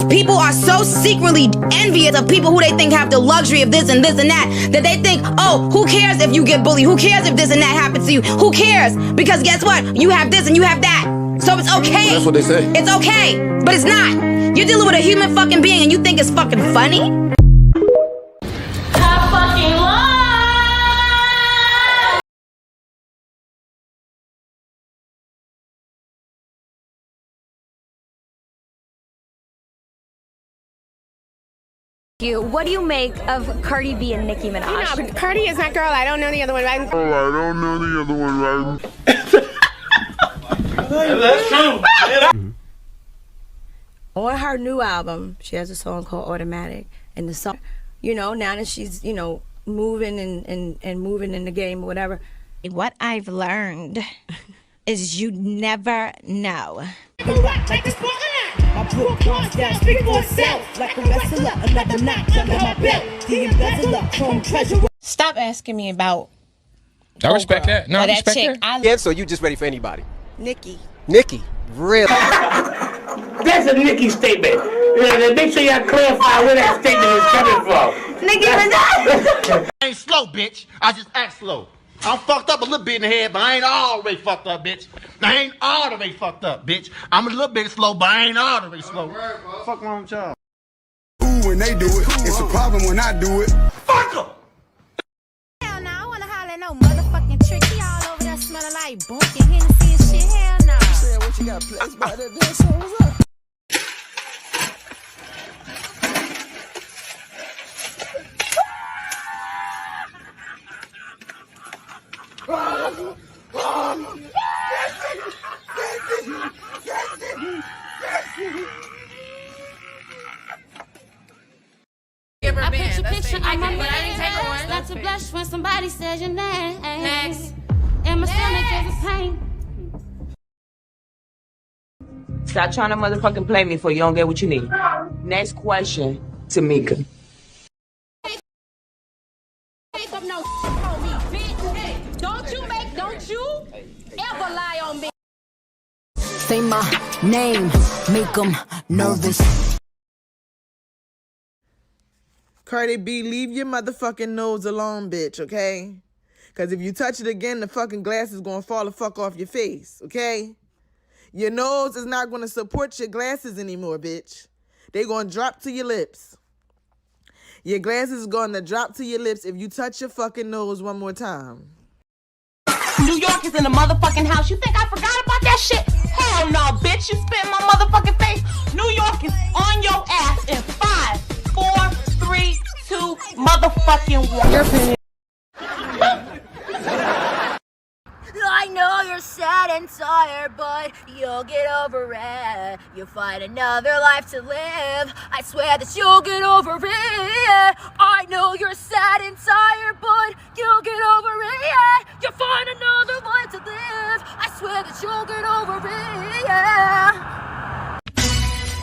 People are so secretly envious of people who they think have the luxury of this and this and that they think, oh, who cares if you get bullied? Who cares if this and that happens to you? Who cares? Because guess what? You have this and you have that. So it's okay. That's what they say. It's okay, but it's not. You're dealing with a human fucking being and you think it's fucking funny? I fucking love. What do you make of Cardi B and Nicki Minaj? You know, Cardi is that girl. I don't know the other one. Right? Oh, I don't know the other one, right? That's true. On her new album, she has a song called Automatic. And the song, you know, now that she's, you know, moving and moving in the game or whatever. What I've learned is you never know. My book comes down, speak for itself. Like a wrestler, another notch under my belt. The embezzler, chrome treasure. Stop asking me about. I respect that. No, I respect that. Yeah, so you just ready for anybody? Nicki. Nicki, really? That's a Nicki statement. Make sure y'all clarify where that statement is coming from. Nicki Minaj. I ain't slow, bitch. I just act slow. I'm fucked up a little bit in the head, but I ain't all the way fucked up, bitch. I ain't all the way fucked up, bitch. I'm a little bit slow, but I ain't all the way slow. Fuck wrong with y'all? Ooh, when they do it, it's a problem when I do it. Fuck em! Hell no, I wanna holler at no motherfucking trick. He all over there smelling like bunk and Hennessy and shit. Hell no. You said what you got placed by that bitch, so what's up? I picture on my man. That's a blush when somebody says your name. Next. And my stomach is a pain. Stop trying to motherfucking play me for you don't get what you need. Next question, Tamika. Don't you ever lie on me. Say my name, make them nervous. Cardi B, leave your motherfucking nose alone, bitch, okay? Because if you touch it again, the fucking glass is going to fall the fuck off your face, okay? Your nose is not going to support your glasses anymore, bitch. They going to drop to your lips. Your glasses is going to drop to your lips if you touch your fucking nose one more time. New York is in the motherfucking house. You think I forgot about that shit? Hell no, bitch. You spit in my motherfucking face. New York is on your ass in 5, 4, 3, 2, motherfucking 1. Your opinion. I know you're sad and tired, but you'll get over it. You'll find another life to live. I swear that you'll get over it. I know you're sad and tired, but you'll get over it. You'll find another life to live. I swear that you'll get over it.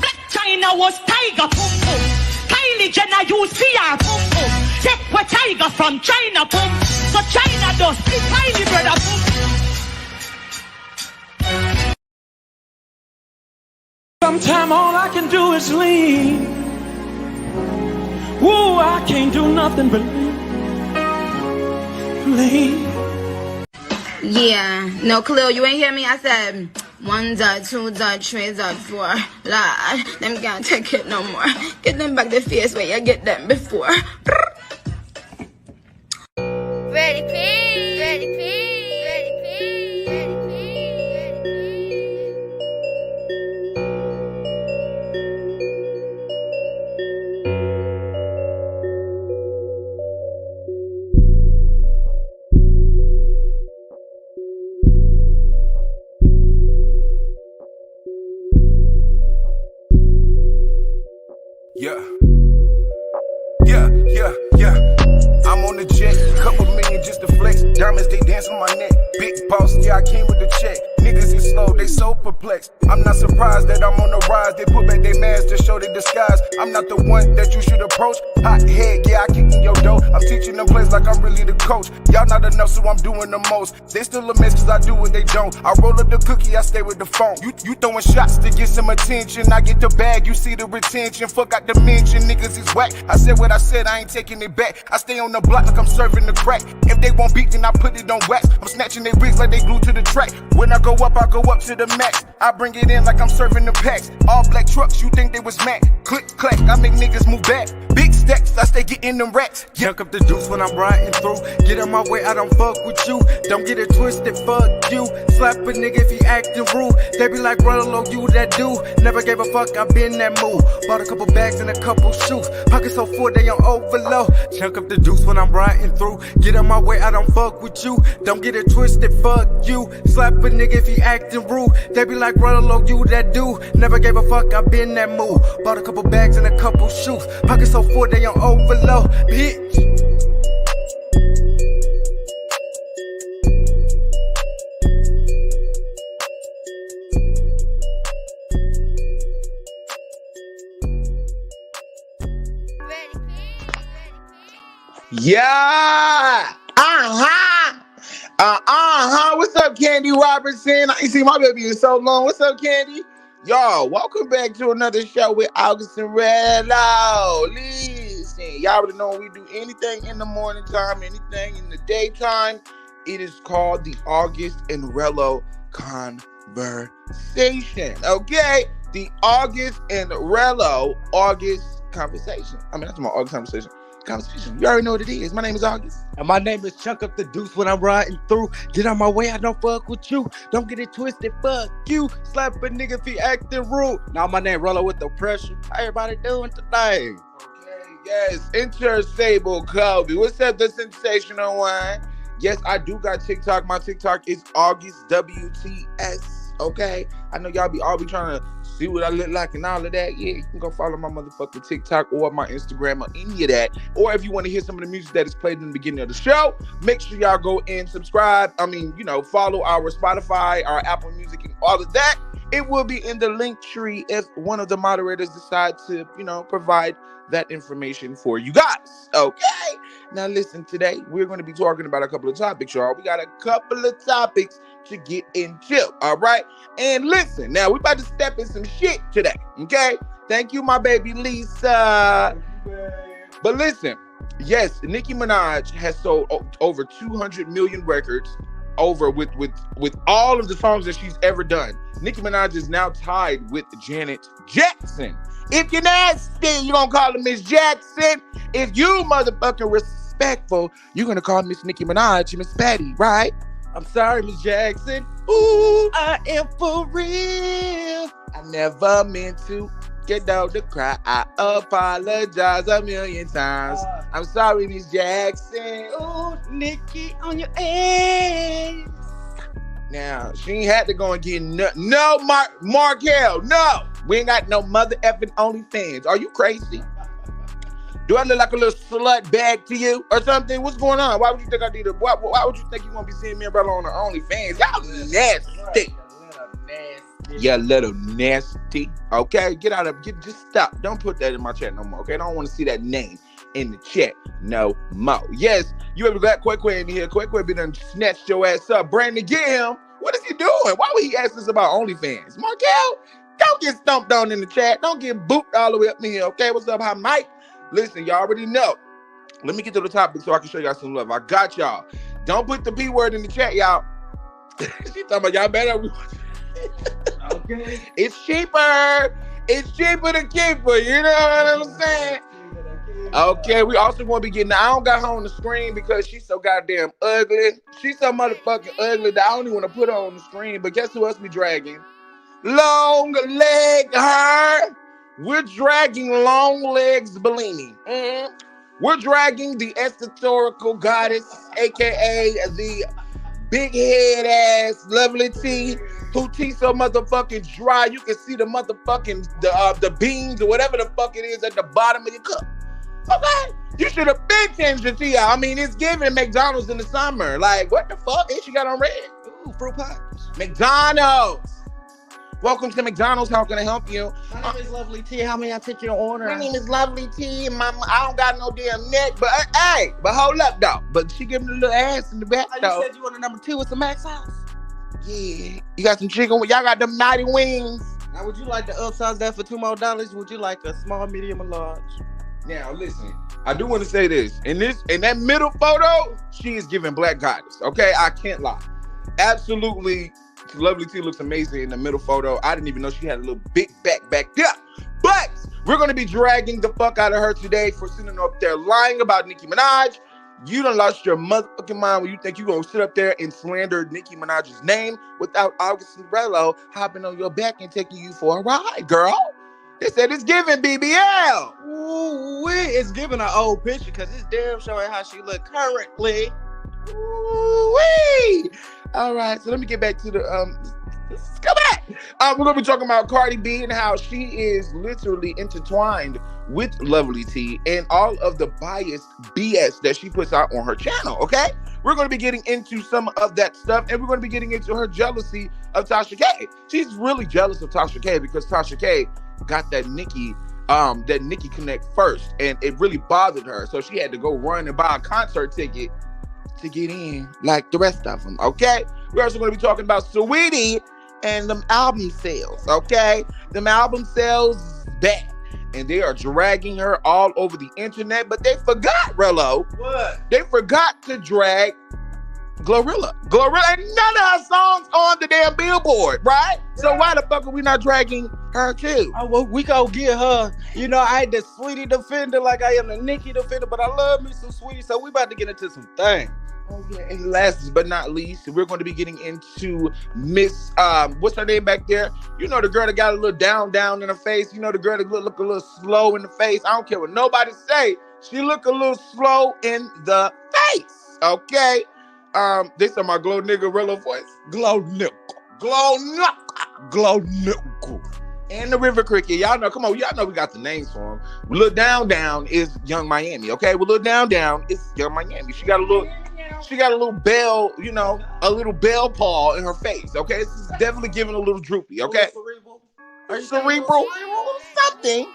Black China was tiger, pum pum. Kylie Jenner, you see her, pum pum. Take what tiger from China, pum. So China does the Kylie brother, pum. Sometimes all I can do is lean. Woo, I can't do nothing but lean. Yeah, no, Khalil, you ain't hear me? I said 1, 2, 3, 4. Lord, them can't take it no more. Get them back the face where you get them before. Ready, P. Ready, P. Yeah. I'm on the jet, couple million just to flex. Diamonds, they dance on my neck. Big boss, yeah, I came with the check. Niggas is slow, they so perplexed. I'm not surprised that I'm on the rise. They put back their masks to show their disguise. I'm not the one that you should approach. Hot head, yeah, I kick in your door. I'm teaching them plays like like I'm really the coach. Y'all not enough, so I'm doing the most. They still a mess cause I do what they don't. I roll up the cookie, I stay with the phone. You throwing shots to get some attention. I get the bag, you see the retention. Fuck out the mention, niggas is whack. I said what I said, I ain't taking it back. I stay on the block like I'm serving the crack. If they won't beat, then I put it on wax. I'm snatching their wigs like they glued to the track. When I go up to the max. I bring it in like I'm serving the packs. All black trucks, you think they was Mac. Click, clack, I make niggas move back. Big stacks, I stay getting them racks. Junk up the juice when I'm riding through. Get on my way, I don't fuck with you. Don't get it twisted, fuck you. Slap a nigga if he acting rude. They be like, run along, you that dude. Never gave a fuck, I been that mood. Bought a couple bags and a couple shoes. Pockets so full, they on overload. Chunk up the juice when I'm riding through. Get on my way, I don't fuck with you. Don't get it twisted, fuck you. Slap a nigga if he acting rude. They be like, run along, you that dude. Never gave a fuck, I been that mood. Bought a couple bags and a couple shoes. Pockets so full, they on overload, bitch. Yeah. What's up, Candy Robertson? I ain't seen my baby in so long. What's up, Candy? Y'all, welcome back to another show with August and Rello. Listen, y'all already know we do anything in the morning time, anything in the daytime. It is called the August and Rello Conversation. Okay? The August and Rello August Conversation. I mean, that's my August Conversation. You already know what it is. My name is August. And my name is Chunk Up the Deuce when I'm riding through. Get on my way, I don't fuck with you. Don't get it twisted, fuck you. Slap a nigga if he acting rude. Now my name Rollo with the pressure. How everybody doing today? Okay, yes. Enter Sable Kobe. What's up, the sensational one? Yes, I do got TikTok. My TikTok is August WTS. Okay? I know y'all all be trying to see what I look like and all of that. Yeah, you can go follow my motherfucking TikTok or my Instagram or any of that. Or if you want to hear some of the music that is played in the beginning of the show, make sure y'all go and subscribe. Follow our Spotify, our Apple Music, and all of that. It will be in the link tree if one of the moderators decide to, provide that information for you guys. Okay? Now listen, today we're going to be talking about a couple of topics, y'all. We got a couple of topics to get into, all right? And listen, now we're about to step in some shit today, okay? Thank you, my baby Lisa. But listen, yes, Nicki Minaj has sold over 200 million records over with all of the songs that she's ever done. Nicki Minaj is now tied with Janet Jackson. If you're nasty, you're gonna call her Miss Jackson. If you motherfucking respectful, you're gonna call Miss Nicki Minaj Miss Patty, right? I'm sorry, Miss Jackson. Ooh, I am for real. I never meant to get out to cry. I apologize a million times. I'm sorry, Miss Jackson. Ooh, Nicki on your ass. Now, she ain't had to go and get no Markel, no. We ain't got no mother effing OnlyFans. Are you crazy? Do I look like a little slut bag to you or something? What's going on? Why would you think I need why would you think you want to be seeing me and Bella on the OnlyFans? Y'all nasty. You little nasty. Okay, get out of just stop. Don't put that in my chat no more. Okay, I don't want to see that name in the chat no more. Yes, you ever got Quay in here? Quay be done snatched your ass up. Brandon, get him. What is he doing? Why would he ask us about OnlyFans? Markel, don't get stumped on in the chat. Don't get booped all the way up in here. Okay, what's up? Hi, Mike. Listen, y'all already know. Let me get to the topic so I can show y'all some love. I got y'all. Don't put the P word in the chat, y'all. She talking about y'all better. Okay. It's cheaper. It's cheaper to keep her. You know what I'm saying? Okay, we also going to be getting, I don't got her on the screen because she's so goddamn ugly. She's so motherfucking ugly that I don't even want to put her on the screen. But guess who else we dragging? Long leg her. We're dragging Long Legs Bellini. We're dragging the esoterical goddess, aka the big head ass lovely tea, who tea so motherfucking dry you can see the motherfucking the beans or whatever the fuck it is at the bottom of your cup. Okay, you should have been changed your tea out. I mean, it's giving McDonald's in the summer. Like, what the fuck? And she got on red. Ooh, fruit punch. McDonald's. Welcome to McDonald's. How can I help you? My name is Lovely T. How may I take your order? My name is Lovely T. And I don't got no damn neck, but hey, but hold up, though. But she giving me a little ass in the back, though. You said you wanted number 2 with some max sauce? Yeah. You got some chicken? Y'all got them naughty wings. Now, would you like to upsize that for $2 more? Would you like a small, medium, or large? Now, listen. I do want to say this. In that middle photo, she is giving Black Goddess. Okay? I can't lie. Absolutely. Lovely T looks amazing in the middle photo. I didn't even know she had a little big back there. But we're going to be dragging the fuck out of her today for sitting up there lying about Nicki Minaj. You done lost your motherfucking mind when you think you're going to sit up there and slander Nicki Minaj's name without August Cinderello hopping on your back and taking you for a ride, girl. They said it's giving BBL. Ooh, it's giving an old picture because it's damn showing how she look currently. Ooh-wee. All right, so let me get back to the let's go back. We're gonna be talking about Cardi B and how she is literally intertwined with Lovely T and all of the biased BS that she puts out on her channel. Okay, we're gonna be getting into some of that stuff, and we're gonna be getting into her jealousy of Tasha K. She's really jealous of Tasha K because Tasha K got that Nicki connect first, and it really bothered her, so she had to go run and buy a concert ticket to get in like the rest of them. Okay, we're also going to be talking about Saweetie and them album sales. Okay, them album sales bad, and they are dragging her all over the internet, but they forgot, Rello. What? They forgot to drag Glorilla, and none of her songs on the damn Billboard, right? So why the fuck are we not dragging her too? Oh, well, we go get her. You know, I ain't the Sweetie defender like I am the Nicki defender, but I love me some Sweetie, so we about to get into some things. Oh yeah, and last but not least, we're going to be getting into Miss what's her name back there? You know, the girl that got a little down in her face. You know, the girl that look a little slow in the face. I don't care what nobody say. She look a little slow in the face. Okay. They said my glow nigga Rello voice. Glow nickel. And the River Cricket. Y'all know, come on, y'all know we got the names for him. Lil Down is Young Miami, okay? Well, Lil Down is Young Miami. She got a little bell, you know, a little bell paw in her face, okay? This is definitely giving a little droopy, okay? Are you cerebral? Something.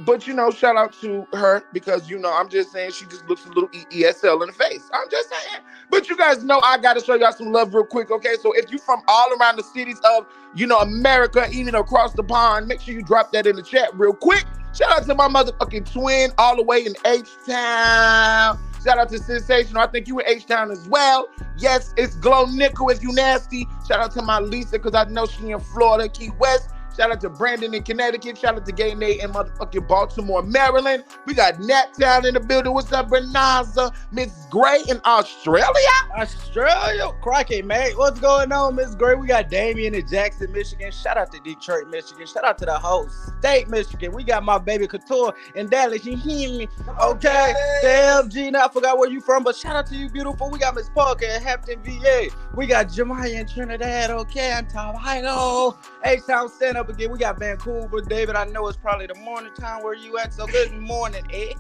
But, you know, shout out to her because, you know, I'm just saying she just looks a little ESL in the face. I'm just saying. But you guys know I got to show y'all some love real quick, okay? So if you're from all around the cities of, you know, America, even across the pond, make sure you drop that in the chat real quick. Shout out to my motherfucking twin all the way in H-Town. Shout out to Sensational. I think you in H-Town as well. Yes, it's Glow Nickel if you nasty. Shout out to my Lisa because I know she in Florida, Key West. Shout out to Brandon in Connecticut. Shout out to Gay Nate in motherfucking Baltimore, Maryland. We got Nat Town in the building. What's up, Renaza? Miss Gray in Australia? Australia? Crikey, mate. What's going on, Miss Gray? We got Damien in Jackson, Michigan. Shout out to Detroit, Michigan. Shout out to the whole state, Michigan. We got my baby Couture in Dallas. You hear me? Okay. Damn, Gina, I forgot where you from, but shout out to you, beautiful. We got Miss Parker in Hampton, VA. We got Jemiah in Trinidad. Okay, I'm Tom Hino. H-Town stand up again. We got Vancouver. David, I know it's probably the morning time where you at, so good morning, Ed.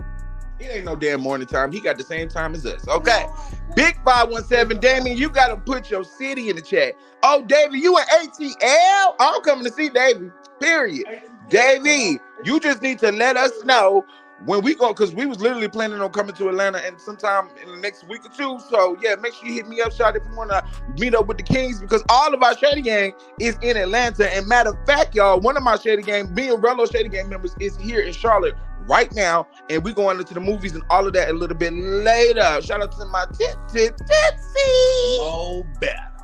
It ain't no damn morning time. He got the same time as us. Okay. Big 517. Damien, you got to put your city in the chat. Oh, David, you in ATL? I'm coming to see David. Period. Davey, you just need to let us know when we go, because we was literally planning on coming to Atlanta and sometime in the next week or two. So yeah, make sure you hit me up, Shot, if you want to meet up with the Kings, because all of our Shady Gang is in Atlanta. And matter of fact, y'all, one of my Shady Gang, me and Rello Shady Gang members, is here in Charlotte right now, and we're going into the movies and all of that a little bit later. Shout out to my Tipsy.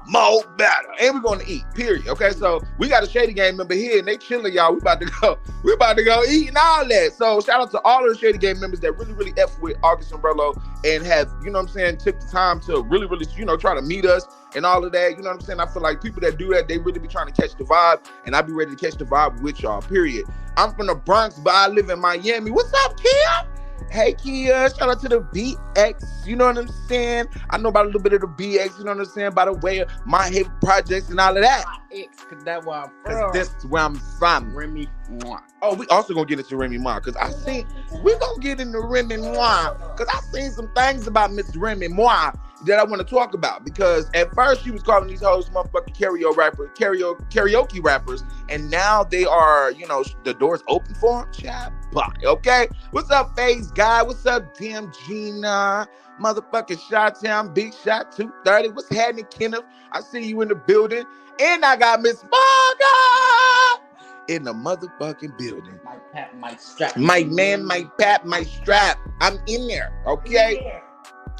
More better. And we're going to eat, period. Okay, so we got a Shady Gang member here, and they chilling, y'all. We about to go eat and all that. So shout out to all of the Shady Gang members that really F with August and Rello and have, you know what I'm saying, took the time to really, you know, try to meet us and all of that. You know what I'm saying? I feel like people that do that, they really be trying to catch the vibe, and I be ready to catch the vibe with y'all, period. I'm from the Bronx, but I live in Miami. What's up, Kia? Hey, Kia, shout out to the BX, you know what I'm saying? I know about a little bit of the BX, you know what I'm saying? By the way, my hip projects and all of that. Because that's where I'm from. Because that's where I'm from. Remy Ma. Oh, we also going to get into Remy Ma, because we're going to get into Remy Ma, because I seen some things about Miss Remy Ma, that I want to talk about, because at first she was calling these hoes motherfucking karaoke rappers, and now they are, you know, the door's open for them. Chat, bye. Okay, what's up, FaZe Guy? What's up, damn Gina? Motherfucking Shot-Town, Big Shot 230. What's happening, Kenneth? I see you in the building, and I got Miss Marga in the motherfucking building. My pap, my strap. My man, my pap, my strap. I'm in there. Okay. Yeah.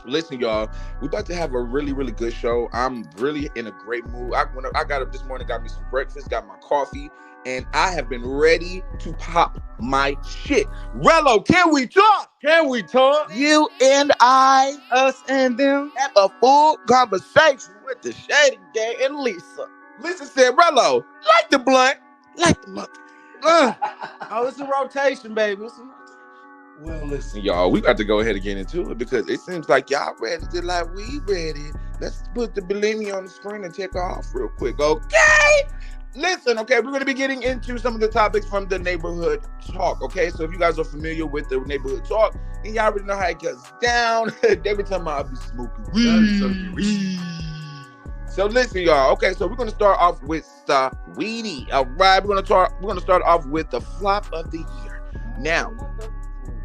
Listen, y'all, we're about to have a really, really good show. I'm really in a great mood. I got up this morning, got me some breakfast, got my coffee, and I have been ready to pop my shit. Rello, can we talk? Can we talk? You and I, us and them, have a full conversation with the Shady Gang and Lisa. Lisa said, Rello, like the blunt, like the mother. Oh, it's a rotation, baby. Well, listen, y'all, we got to go ahead and get into it, because it seems like y'all ready to like we ready. Let's put the Bellini on the screen and take off real quick, okay? Listen, okay, we're going to be getting into some of the topics from the neighborhood talk, okay? So if you guys are familiar with the neighborhood talk, and y'all already know how it gets down, every time I'll be smoking weed. So listen, y'all. Okay, so we're gonna start off with Saweetie. All right, we're gonna start off with the flop of the year. Now,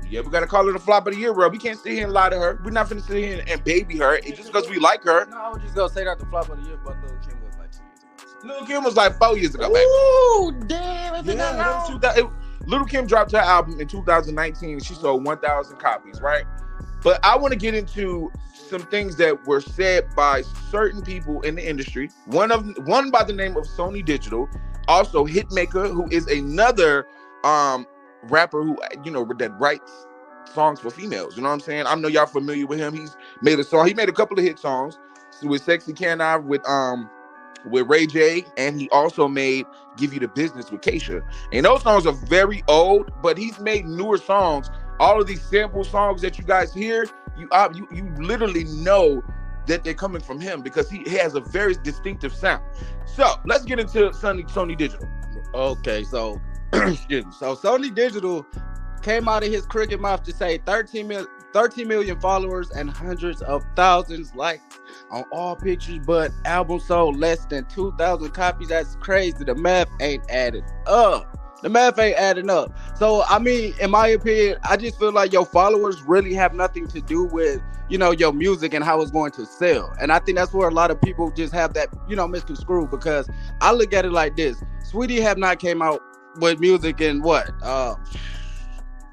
yeah, we gotta call her the flop of the year, bro. We can't sit here and lie to her. We're not finna sit here and baby her. It's just because we like her. No, I was just gonna say that the flop of the year, but Lil Kim was like 2 years ago. Lil Kim was like 4 years ago, baby. Ooh, damn! Lil Kim dropped her album in 2019. She sold 1,000 copies, right? But I want to get into some things that were said by certain people in the industry. One by the name of Sony Digital, also Hitmaker, who is another rapper who, you know, that writes songs for females. You know what I'm saying? I know y'all familiar with him. He's made a song. He made a couple of hit songs with Sexy Can I with Ray J, and he also made Give You the Business with Keisha. And those songs are very old, but he's made newer songs. All of these sample songs that you guys hear, you literally know that they're coming from him, because he has a very distinctive sound. So let's get into Sony Digital. Okay, so excuse me. So Sony Digital came out of his cricket mouth to say 13 million followers and hundreds of thousands likes on all pictures, but album sold less than 2,000 copies. That's crazy. The math ain't adding up. So, I mean, in my opinion, I just feel like your followers really have nothing to do with, you know, your music and how it's going to sell. And I think that's where a lot of people just have that, you know, misconstrued, because I look at it like this. Saweetie have not came out with music in what?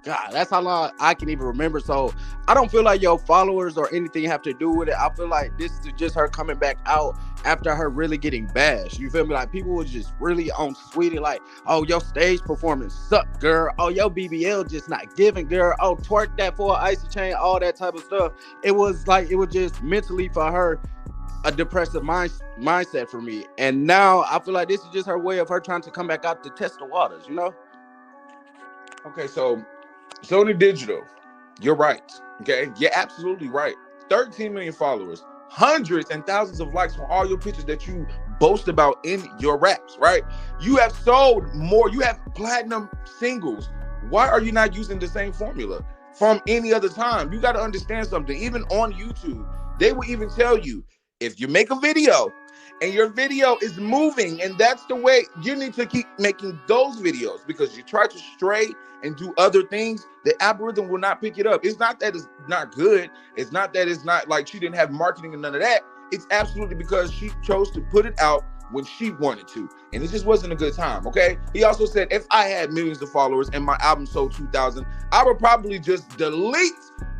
God, that's how long I can even remember. So I don't feel like your followers or anything have to do with it. I feel like this is just her coming back out after her really getting bashed. You feel me? Like, people was just really on Saweetie, like, oh, your stage performance sucked, girl. Oh, your BBL just not giving, girl. Oh, twerk that for an icy chain, all that type of stuff. It was just mentally for her a depressive mindset for me. And now I feel like this is just her way of her trying to come back out to test the waters, you know? Okay, so Sony Digital, you're right. Okay, you're absolutely right. 13 million followers, hundreds and thousands of likes on all your pictures that you boast about in your raps, right? You have sold more. You have platinum singles. Why are you not using the same formula from any other time? You got to understand something. Even on YouTube, they will even tell you, if you make a video and your video is moving, and that's the way you need to keep making those videos, because you try to stray and do other things, the algorithm will not pick it up. It's not that it's not good. It's not that it's not like she didn't have marketing and none of that. It's absolutely because she chose to put it out when she wanted to, and it just wasn't a good time, okay? He also said, if I had millions of followers and my album sold 2,000, I would probably just delete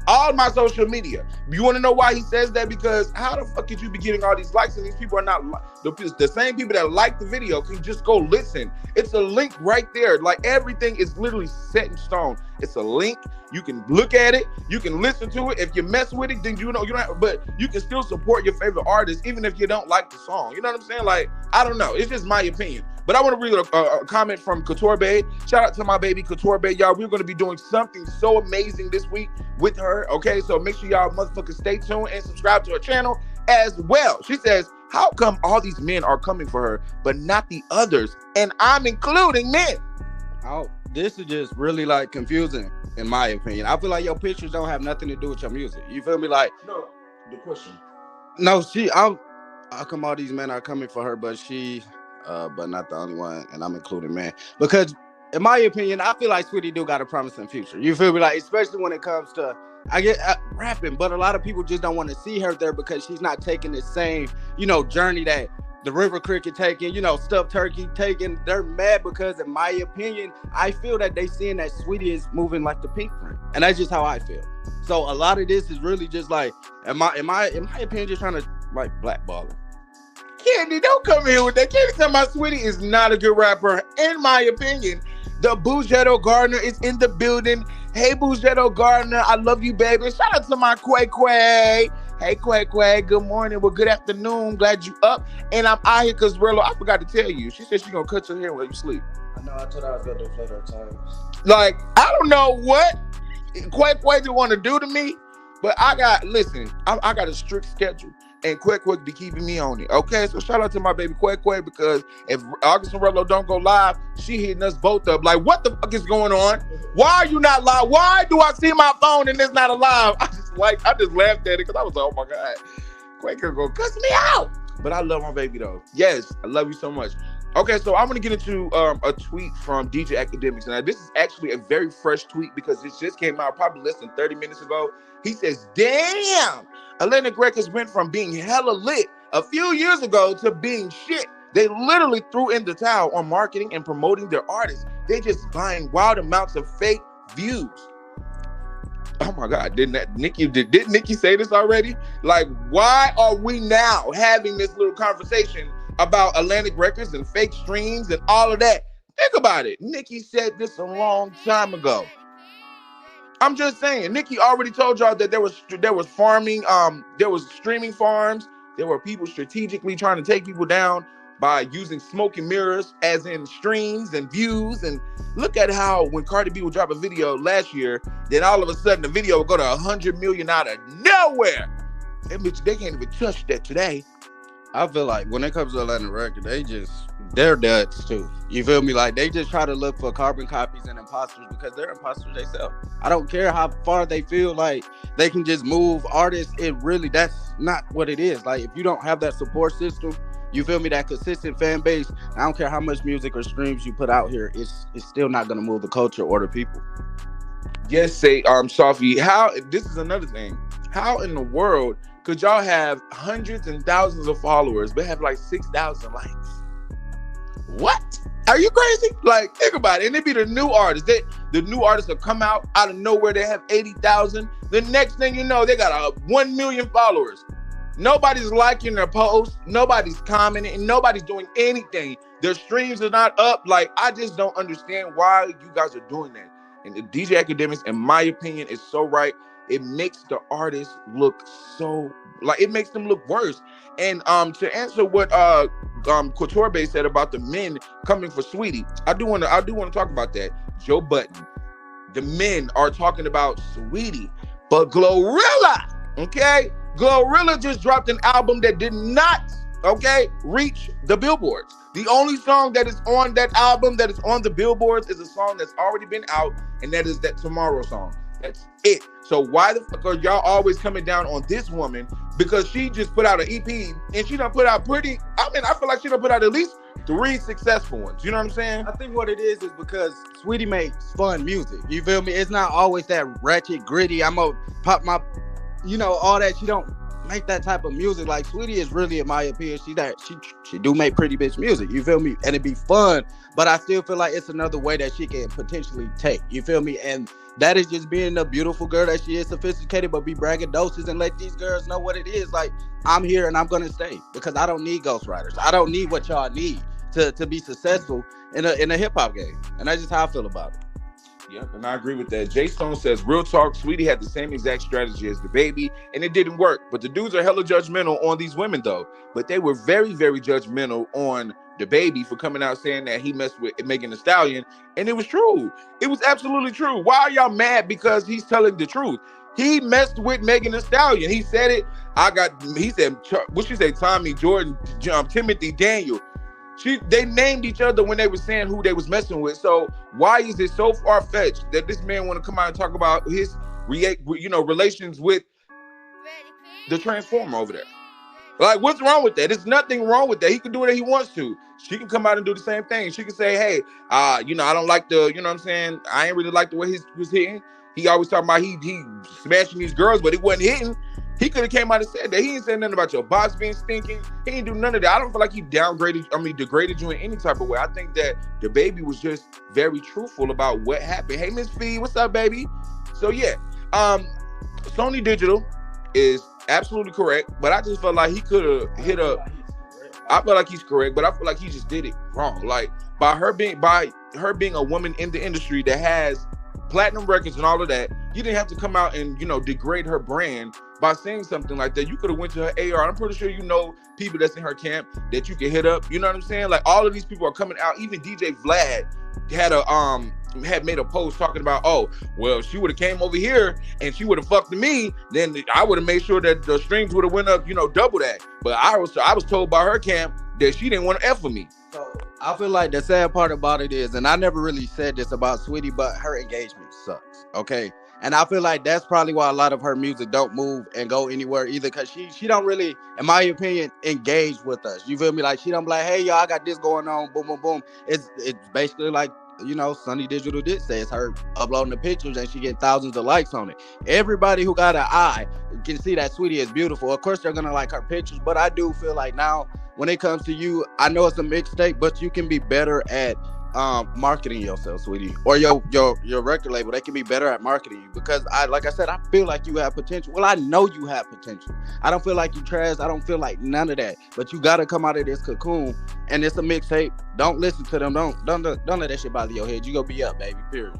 all my social media. You want to know why he says that? Because how the fuck could you be getting all these likes and these people are not the same people that like the video can just go listen. It's a link right there. Like, everything is literally set in stone. It's a link. You can look at it. You can listen to it. If you mess with it, then you don't have, but you can still support your favorite artist even if you don't like the song. You know what I'm saying? Like, I don't know. It's just my opinion. But I want to read a comment from Couture Bay. Shout out to my baby Couture Bay, y'all. We're going to be doing something so amazing this week with her, okay? So make sure y'all motherfuckers stay tuned and subscribe to her channel as well. She says, how come all these men are coming for her, but not the others? And I'm including men. Oh, this is just really, like, confusing, in my opinion. I feel like your pictures don't have nothing to do with your music. You feel me? Like, no, the question. No, how come all these men are coming for her, but not the only one, and I'm including men. Because in my opinion, I feel like Saweetie do got a promising future. You feel me? Like, especially when it comes to rapping, but a lot of people just don't want to see her there because she's not taking the same, journey that the River Cricket taking, Stuffed Turkey taking. They're mad because, in my opinion, I feel that they seeing that Saweetie is moving like the Pink Print, and that's just how I feel. So a lot of this is really just like, in my opinion, just trying to like blackball her. Candy, don't come here with that. Candy talking about Saweetie is not a good rapper, in my opinion. The Bougetto Gardner is in the building. Hey, Bougetto Gardner, I love you, baby. Shout out to my Quay Quay. Hey, Quay Quay, good morning. Well, good afternoon. Glad you up. And I'm out here because Rello, I forgot to tell you. She said she's going to cut your hair while you sleep. I know, I told her I was going to deflate her time. Like, I don't know what Quay Quay didn't want to do to me, but I got a strict schedule. And Quay Quay be keeping me on it. Okay, so shout out to my baby Quay Quay, because if August and Rello don't go live, she hitting us both up. Like, what the fuck is going on? Why are you not live? Why do I see my phone and it's not alive? I just laughed at it because I was like, oh my God, Quay Quay gonna cuss me out. But I love my baby though. Yes, I love you so much. Okay, so I'm gonna get into a tweet from DJ Academics. Now, this is actually a very fresh tweet because it just came out probably less than 30 minutes ago. He says, damn, Atlantic Records went from being hella lit a few years ago to being shit. They literally threw in the towel on marketing and promoting their artists. They just buying wild amounts of fake views. Oh my God, did Nicki say this already? Like, why are we now having this little conversation about Atlantic Records and fake streams and all of that? Think about it. Nicki said this a long time ago. I'm just saying, Nicki already told y'all that there was farming, there was streaming farms. There were people strategically trying to take people down by using smoke and mirrors as in streams and views. And look at how when Cardi B would drop a video last year, then all of a sudden the video would go to 100 million out of nowhere. And bitch, they can't even touch that today. I feel like when it comes to Atlantic Records, they're duds too. You feel me? Like, they just try to look for carbon copies and imposters because they're imposters themselves. I don't care how far they feel like they can just move artists. That's not what it is. Like, if you don't have that support system, you feel me, that consistent fan base, I don't care how much music or streams you put out here, it's still not going to move the culture or the people. Yes, Sophie, this is another thing. How in the world could y'all have hundreds and thousands of followers but have like 6,000 likes? What? Are you crazy? Like, think about it. And it be the new artists. The new artists will come out of nowhere. They have 80,000. The next thing you know, they got 1 million followers. Nobody's liking their posts. Nobody's commenting. And nobody's doing anything. Their streams are not up. Like, I just don't understand why you guys are doing that. And the DJ Academics, in my opinion, is so right. It makes the artists look it makes them look worse. And to answer what Couture said about the men coming for Saweetie, I do want to talk about that. Joe Budden, the men are talking about Saweetie, but Glorilla, okay? Glorilla just dropped an album that did not, reach the billboards. The only song that is on that album that is on the billboards is a song that's already been out, and that is that Tomorrow song. That's it. So why the fuck are y'all always coming down on this woman? Because she just put out an EP and she done put out I feel like she done put out at least 3 successful ones. You know what I'm saying? I think what it is because Saweetie makes fun music. You feel me? It's not always that ratchet, gritty, I'm gonna pop my, all that. She don't make that type of music. Like, Saweetie is really, in my opinion, she do make pretty bitch music. You feel me? And it be fun, but I still feel like it's another way that she can potentially take. You feel me? And that is just being the beautiful girl that she is, sophisticated, but be braggadocious and let these girls know what it is. Like, I'm here and I'm gonna stay because I don't need ghostwriters. I don't need what y'all need to be successful in a hip hop game. And that's just how I feel about it. Yep, and I agree with that. Jay Stone says, real talk, Saweetie had the same exact strategy as the baby, and it didn't work. But the dudes are hella judgmental on these women, though. But they were very, very judgmental on the baby for coming out saying that he messed with Megan Thee Stallion. And it was true. It was absolutely true. Why are y'all mad because he's telling the truth? He messed with Megan Thee Stallion. He said it. He said, what she say, Tommy, Jordan, Timothy, Daniel. They named each other when they were saying who they was messing with. So why is it so far-fetched that this man want to come out and talk about his relations with the Transformer over there? Like, what's wrong with that? There's nothing wrong with that. He can do whatever he wants to. She can come out and do the same thing. She can say, hey, I don't like the, you know what I'm saying? I ain't really like the way he was hitting. He always talking about he smashing these girls, but he wasn't hitting. He could have came out and said that. He ain't said nothing about your box being stinking. He ain't do none of that. I don't feel like he degraded you in any type of way. I think that the baby was just very truthful about what happened. Hey, Miss Fee, what's up, baby? So yeah, Sony Digital is absolutely correct, but I just felt like he could have hit up. I feel like he's correct, but I feel like he just did it wrong. Like by her being a woman in the industry that has platinum records and all of that, you didn't have to come out and degrade her brand by saying something like that. You could have went to her AR. I'm pretty sure people that's in her camp that you can hit up. You know what I'm saying? Like all of these people are coming out. Even DJ Vlad had made a post talking about, oh, well, she would have came over here and she would have fucked me, then I would have made sure that the streams would have went up, double that. But I was told by her camp that she didn't want to F with me. So I feel like the sad part about it is, and I never really said this about Saweetie, but her engagement sucks. Okay. And I feel like that's probably why a lot of her music don't move and go anywhere either, because she don't really, in my opinion, engage with us. You feel me? Like she don't be like, hey y'all, I got this going on, boom, boom, boom. It's basically like, Sony Digital did say it's her uploading the pictures and she getting thousands of likes on it. Everybody who got an eye can see that Saweetie is beautiful. Of course, they're gonna like her pictures, but I do feel like now when it comes to you, I know it's a mixtape, but you can be better at marketing yourself, Saweetie, or your record label. They can be better at marketing you, because like I said, I feel like you have potential. Well, I know you have potential. I don't feel like you trash. I don't feel like none of that. But you gotta come out of this cocoon, and it's a mixtape. Don't listen to them. Don't let that shit bother your head. You gonna be up, baby. Period.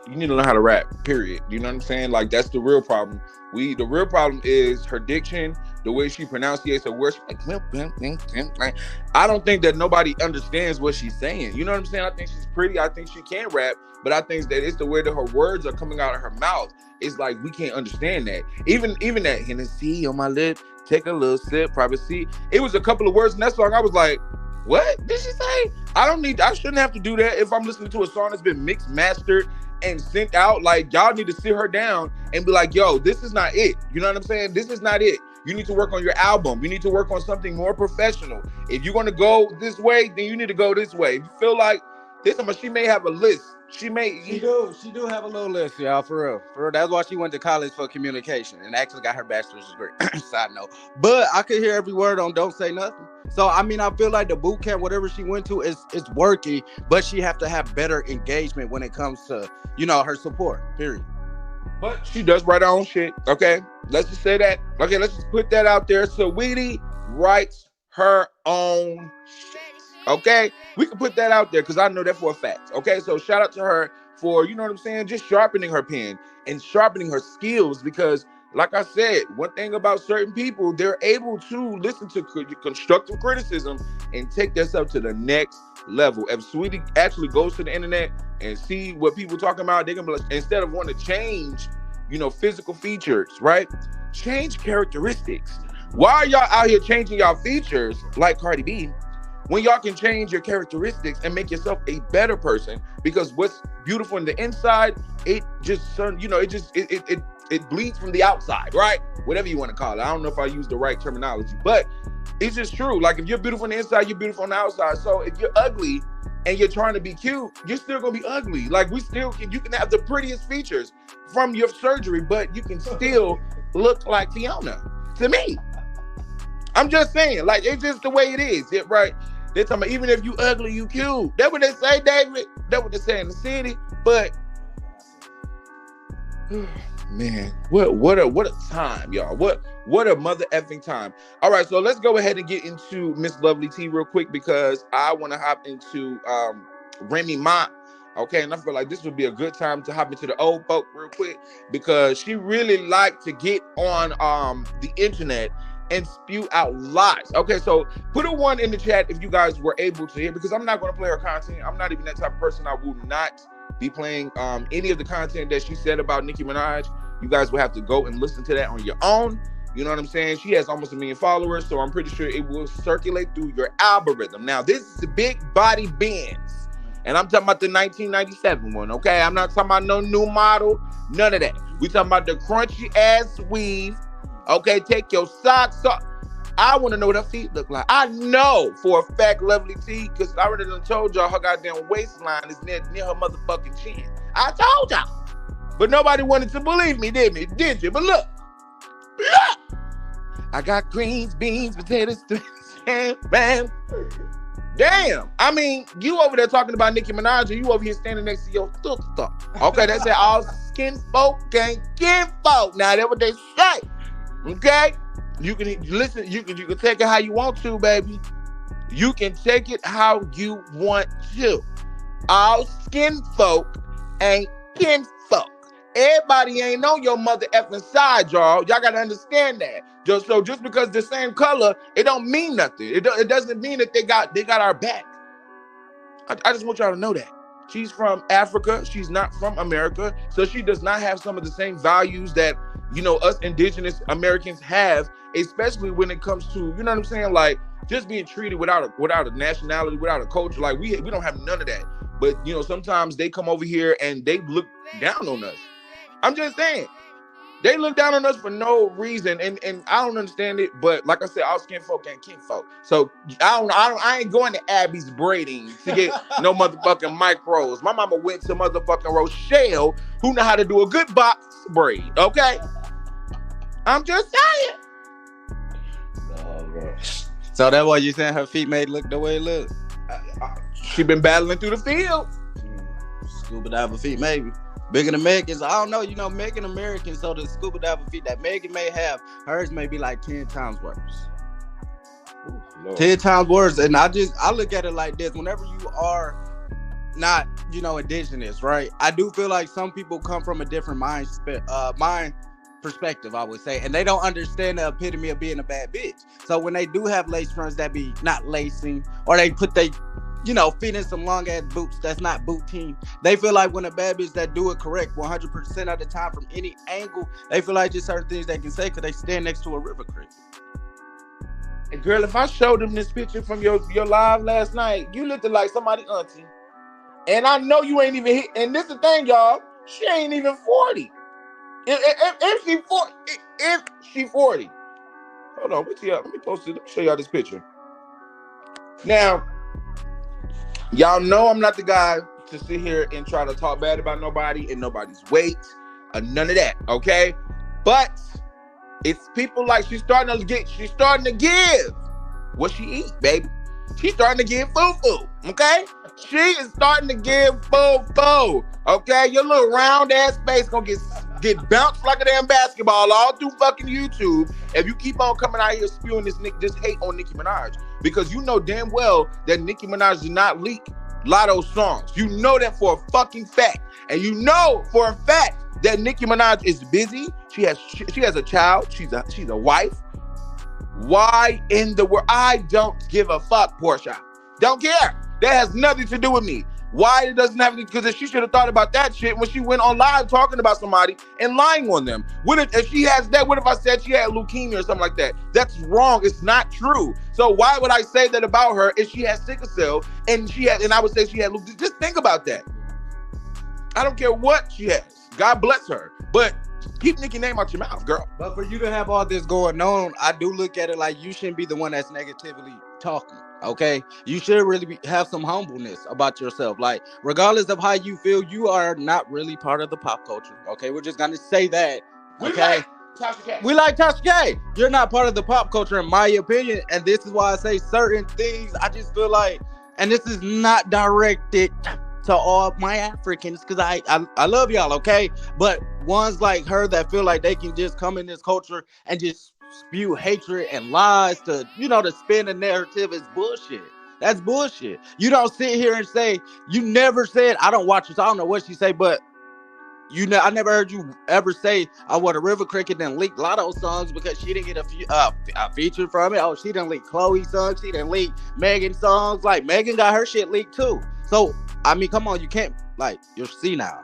You need to learn how to rap. Period. You know what I'm saying? Like that's the real problem. The real problem is her diction, the way she pronunciates her words. Like, I don't think that nobody understands what she's saying. You know what I'm saying? I think she's pretty. I think she can rap, but I think that it's the way that her words are coming out of her mouth. It's like we can't understand that. Even that Hennessy on my lip, take a little sip, privacy. It was a couple of words in that song. I was like, what did she say? I shouldn't have to do that if I'm listening to a song that's been mixed, mastered, and sent out. Like, y'all need to sit her down and be like, yo, this is not it. You know what I'm saying? This is not it. You need to work on your album. You need to work on something more professional. If you're going to go this way, then you need to go this way. If you feel like this, she may have a list. She do have a little list, y'all, for real. That's why she went to college for communication and actually got her bachelor's degree. Side note. But I could hear every word on Don't Say Nothing. So, I feel like the boot camp, whatever she went to, is working, but she have to have better engagement when it comes to, her support, period. But she does write her own shit, okay? Let's just say that. Okay, let's just put that out there. Saweetie writes her own shit, okay? We can put that out there because I know that for a fact, okay? So shout out to her for, you know what I'm saying, just sharpening her pen and sharpening her skills, because like I said, one thing about certain people, they're able to listen to constructive criticism and take this up to the next level. If Saweetie actually goes to the internet and see what people talking about, they're gonna be like, instead of wanting to change, physical features, right? Change characteristics. Why are y'all out here changing y'all features like Cardi B when y'all can change your characteristics and make yourself a better person? Because what's beautiful in the inside, it just, it bleeds from the outside, right? Whatever you want to call it. I don't know if I use the right terminology, but it's just true. Like if you're beautiful on the inside, you're beautiful on the outside. So if you're ugly and you're trying to be cute, you're still gonna be ugly. Like you can have the prettiest features from your surgery, but you can still look like Fiona. To me, I'm just saying, like it's just the way it is, right? They're talking about even if you ugly, you cute. That's what they say, David. That's what they say in the city. But man, what a time, y'all. What a mother effing time. All right, so let's go ahead and get into Miss Lovely T real quick, because I want to hop into Remy Ma. Okay, and I feel like this would be a good time to hop into the old folk real quick, because she really liked to get on the internet and spew out lies. Okay, so put a 1 in the chat if you guys were able to hear, because I'm not going to play her content. I'm not even that type of person. I will not be playing any of the content that she said about Nicki Minaj. You guys will have to go and listen to that on your own. You know what I'm saying? She has almost 1 million followers, so I'm pretty sure it will circulate through your algorithm. Now, this is a big body Benz, and I'm talking about the 1997 one, okay? I'm not talking about no new model, none of that. We talking about the crunchy ass weave, okay? Take your socks off. I want to know what her feet look like. I know for a fact Lovely T, because I already done told y'all her goddamn waistline is near her motherfucking chin. I told y'all. But nobody wanted to believe me, did you? But look. I got greens, beans, potatoes, man. Damn. I mean, you over there talking about Nicki Minaj and you over here standing next to your sister. Okay, they say all skin folk can't skin folk. Now, that's what they say. Okay? You can listen, you can take it how you want to, baby. You can take it how you want to. All skin folk ain't kin folk. Everybody ain't on your mother effing side, y'all. Y'all gotta understand that. Just because the same color, it don't mean nothing. It doesn't mean that they got our back. I just want y'all to know that. She's from Africa. She's not from America. So she does not have some of the same values that, you know, us indigenous Americans have, especially when it comes to, you know what I'm saying? Like, just being treated without a nationality, without a culture. Like, we don't have none of that. But, you know, sometimes they come over here and they look down on us. I'm just saying. They look down on us for no reason, and I don't understand it. But like I said, all skin folk ain't kin folk. So I ain't going to Abby's braiding to get no motherfucking micros. My mama went to motherfucking Rochelle, who know how to do a good box braid. Okay, I'm just saying. So that's why you saying her feet made look the way it looks. She been battling through the field. Scuba diver feet, maybe. Bigger than Megan's, I don't know, you know, Megan American, so the scuba diver feet that Megan may have, hers may be like 10 times worse. Ooh, 10 times worse. And I look at it like this: whenever you are not, you know, indigenous, right? I do feel like some people come from a different mind perspective, I would say, and they don't understand the epitome of being a bad bitch. So when they do have lace fronts that be not lacing, or they put they, you know, fit in some long ass boots that's not booting, they feel like when a bad bitch that do it correct 100% of the time from any angle, they feel like just certain things they can say because they stand next to a river creek. And girl, if I showed them this picture from your live last night, you looked like somebody auntie. And I know you ain't even hit. And this is the thing, y'all, she ain't even 40. If she 40. Hold on, let me post it. Let me show y'all this picture. Now, y'all know I'm not the guy to sit here and try to talk bad about nobody and nobody's weight or none of that, okay? But it's people like she's starting to give what she eat, baby. She's starting to give food, okay? She is starting to give food, okay? Your little round ass face gonna get bounced like a damn basketball all through fucking YouTube if you keep on coming out here spewing this hate on Nicki Minaj. Because you know damn well that Nicki Minaj did not leak Lotto's songs. You know that for a fucking fact. And you know for a fact that Nicki Minaj is busy. She has a child. She's a wife. Why in the world? I don't give a fuck, Portia. Don't care. That has nothing to do with me. Why it doesn't have to? Because she should have thought about that shit when she went on live talking about somebody and lying on them. What if she has that? What if I said she had leukemia or something like that? That's wrong. It's not true. So why would I say that about her if she has sickle cell and I would say she had leukemia? Just think about that. I don't care what she has. God bless her. But keep Nicki's name out your mouth, girl. But for you to have all this going on, I do look at it like you shouldn't be the one that's negatively talking. Okay, you should really have some humbleness about yourself. Like, regardless of how you feel, you are not really part of the pop culture. Okay, we're just gonna say that. Okay, we like Tasha K. You're not part of the pop culture, in my opinion, and this is why I say certain things. I just feel like, and this is not directed to all my Africans, because I love y'all. Okay, but ones like her that feel like they can just come in this culture and just spew hatred and lies to, you know, to spin a narrative is bullshit. That's bullshit. You don't sit here and say, you never said, I don't watch this, I don't know what she say, but I never heard you ever say, I want a River Cricket then leak Lotto songs because she didn't get a feature from it. Oh, she didn't leak Chloe songs, she didn't leak Megan songs. Like, Megan got her shit leaked too. So, I mean, come on, you can't, like, you're senile.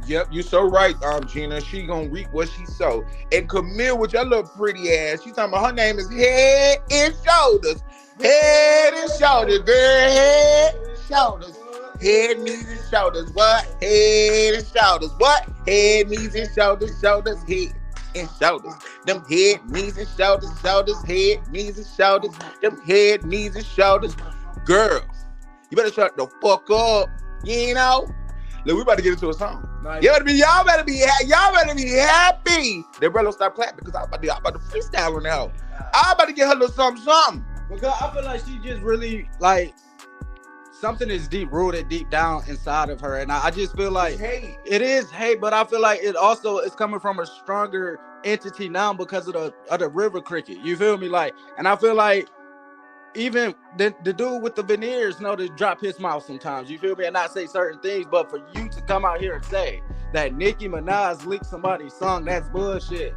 Yep, you're so right, Gina. She gonna reap what she sow. And Camille, with your little pretty ass, she's talking about her name is Head and Shoulders. Head and Shoulders, girl. Head, shoulders. Head, knees, and shoulders. What? Head and shoulders. What? Head, knees, and shoulders. Shoulders, head. and shoulders. Them head, knees, and shoulders, shoulders, head, knees, and shoulders. Them head, knees, and shoulders. Girls, you better shut the fuck up. You know? Look, we about to get into a song. Nice. Y'all better be happy. They better stop clapping because I'm about to freestyle on the hoe. I'm about to get her a little something. Because I feel like she just really like something is deep rooted deep down inside of her, and I just feel like it is hate, but I feel like it also is coming from a stronger entity now because of the river cricket. You feel me? Like, and I feel like even the dude with the veneers know to drop his mouth sometimes, you feel me, and not say certain things, but for you to come out here and say that Nicki Minaj leaked somebody's song, that's bullshit.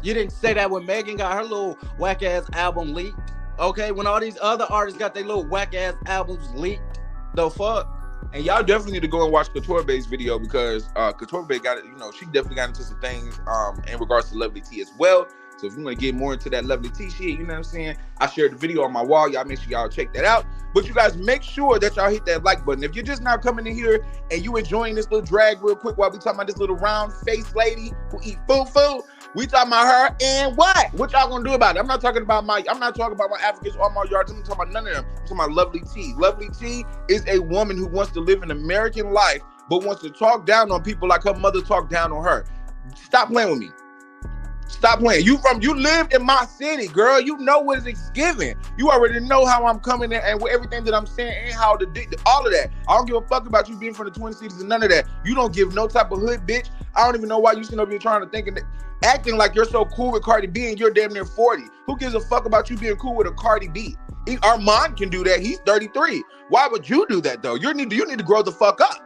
You didn't say that when Megan got her little whack-ass album leaked, okay? When all these other artists got their little whack-ass albums leaked, the fuck? And y'all definitely need to go and watch Couture's video because Couture got it, she definitely got into some things in regards to Lovely T as well. So if you want to get more into that Lovely T shit, you know what I'm saying? I shared the video on my wall. Y'all make sure y'all check that out. But you guys make sure that y'all hit that like button. If you're just now coming in here and you enjoying this little drag real quick while we talking about this little round face lady who eat foo-foo, we talking about her and what? What y'all gonna do about it? I'm not talking about my Africans or my yards. I'm not talking about none of them. I'm talking about Lovely T. Lovely T is a woman who wants to live an American life but wants to talk down on people like her mother talked down on her. Stop playing with me. Stop playing. You live in my city, girl. You know what it's giving. You already know how I'm coming in and with everything that I'm saying and how all of that. I don't give a fuck about you being from the Twin Cities and none of that. You don't give no type of hood, bitch. I don't even know why you sitting up here trying to think and acting like you're so cool with Cardi B and you're damn near 40. Who gives a fuck about you being cool with a Cardi B? Armand can do that. He's 33. Why would you do that though? You need to grow the fuck up.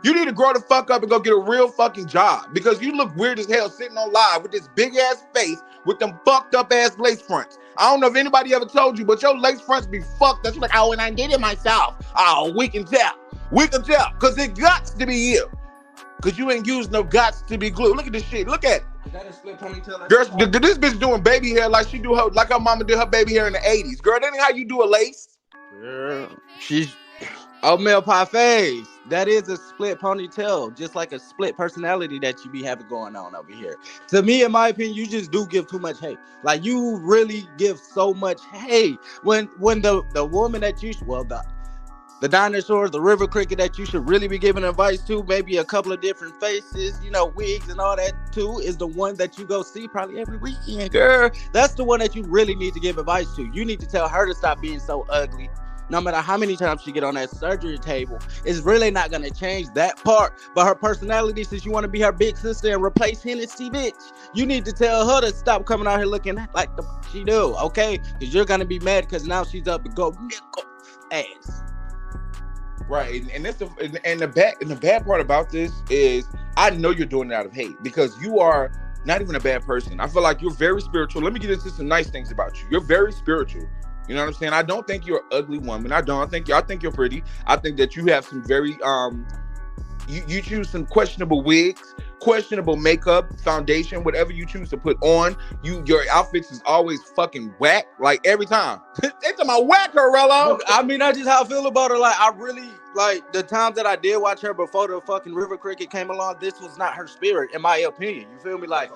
You need to grow the fuck up and go get a real fucking job because you look weird as hell sitting on live with this big ass face with them fucked up ass lace fronts. I don't know if anybody ever told you, but your lace fronts be fucked up. You're like, oh, and I did it myself. Oh, we can tell. We can tell because it got to be you. Because you ain't used no guts to be glue. Look at this shit. Look at it. Is that a split ponytail? Girl, this bitch doing baby hair like her mama did her baby hair in the 80s. Girl, that ain't how you do a lace. Girl, she's oatmeal pie face. That is a split ponytail, just like a split personality that you be having going on over here. To me, in my opinion, you just do give too much hate. Like, you really give so much hate. When the woman that you, the dinosaurs, the river cricket that you should really be giving advice to, maybe a couple of different faces, wigs and all that too, is the one that you go see probably every weekend, girl. That's the one that you really need to give advice to. You need to tell her to stop being so ugly. No matter how many times she get on that surgery table, it's really not going to change that part. But her personality, since you want to be her big sister and replace Hennessy, bitch, you need to tell her to stop coming out here looking like the she do, okay? Because you're going to be mad because now she's up to go nickel ass. Right, and the bad part about this is I know you're doing it out of hate because you are not even a bad person. I feel like you're very spiritual. Let me get into some nice things about you. You're very spiritual. You know what I'm saying? I don't think you're an ugly woman. I think you're pretty. I think that you have some very you choose some questionable wigs, questionable makeup, foundation, whatever you choose to put on. Your outfits is always fucking whack. Like every time. It's about whack, Corello. I mean, that's just how I feel about her. Like, I really like the times that I did watch her before the fucking river cricket came along. This was not her spirit, in my opinion. You feel me? Like,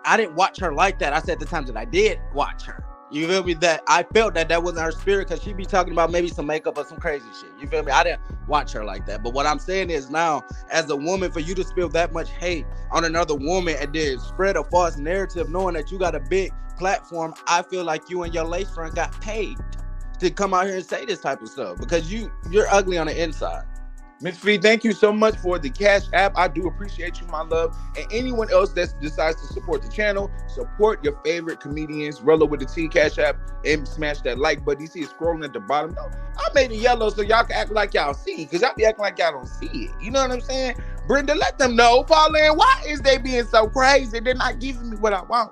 I didn't watch her like that. I said the times that I did watch her. You feel me? That I felt that wasn't her spirit because she be talking about maybe some makeup or some crazy shit. You feel me? I didn't watch her like that. But what I'm saying is now, as a woman, for you to spill that much hate on another woman and then spread a false narrative knowing that you got a big platform, I feel like you and your lace front got paid to come out here and say this type of stuff because you're ugly on the inside. Miss Fee, thank you so much for the Cash App. I do appreciate you, my love. And anyone else that decides to support the channel, support your favorite comedians. Rella with the T Cash App and smash that like button. You see it scrolling at the bottom. No, I made it yellow so y'all can act like y'all see, because y'all be acting like y'all don't see it. You know what I'm saying? Brenda, let them know. Pauline, why is they being so crazy? They're not giving me what I want.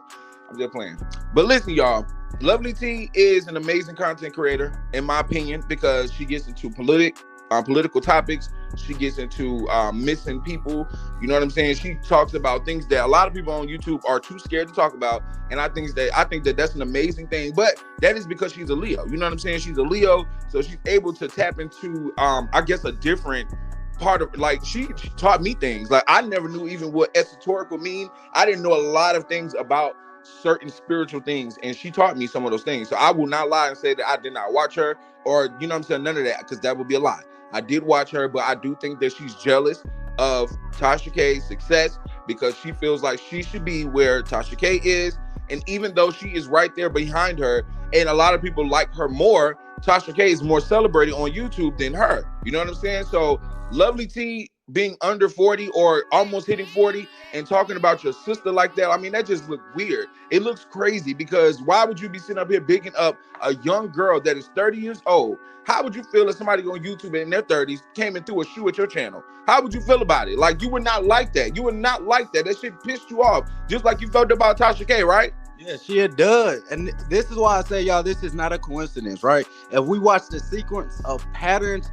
I'm just playing. But listen, y'all. Lovely T is an amazing content creator, in my opinion, because she gets into political topics. She gets into missing people. You know what I'm saying? She talks about things that a lot of people on YouTube are too scared to talk about. And I think that that's an amazing thing. But that is because she's a Leo. You know what I'm saying? She's a Leo, so she's able to tap into, I guess, a different part of, like, she taught me things. Like, I never knew even what esoterical mean. I didn't know a lot of things about certain spiritual things, and she taught me some of those things. So I will not lie and say that I did not watch her, or, you know what I'm saying, none of that, because that would be a lie. I did watch her, but I do think that she's jealous of Tasha K's success because she feels like she should be where Tasha K is. And even though she is right there behind her, and a lot of people like her more, Tasha K is more celebrated on YouTube than her. You know what I'm saying? So Lovely T being under 40 or almost hitting 40 and talking about your sister like that, I mean, that just looks weird. It looks crazy, because why would you be sitting up here bigging up a young girl that is 30 years old? How would you feel if somebody on YouTube in their 30s came and threw a shoe at your channel? How would you feel about it? Like, you would not like that. You would not like that. That shit pissed you off, just like you felt about Tasha K, right? Yeah, she does. And this is why I say, y'all, this is not a coincidence, right? If we watch the sequence of patterns,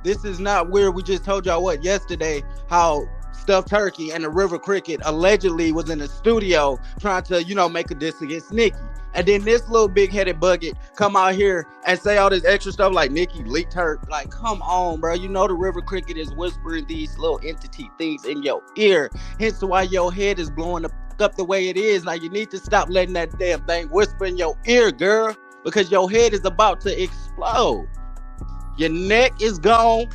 this is not where we just told y'all what yesterday, how Stuffed Turkey and the River Cricket allegedly was in the studio trying to, you know, make a diss against Nicki. And then this little big-headed bucket come out here and say all this extra stuff like Nicki leaked her. Like, come on, bro. You know the River Cricket is whispering these little entity things in your ear. Hence why your head is blowing up the way it is. Now, you need to stop letting that damn thing whisper in your ear, girl, because your head is about to explode. Your neck is gone.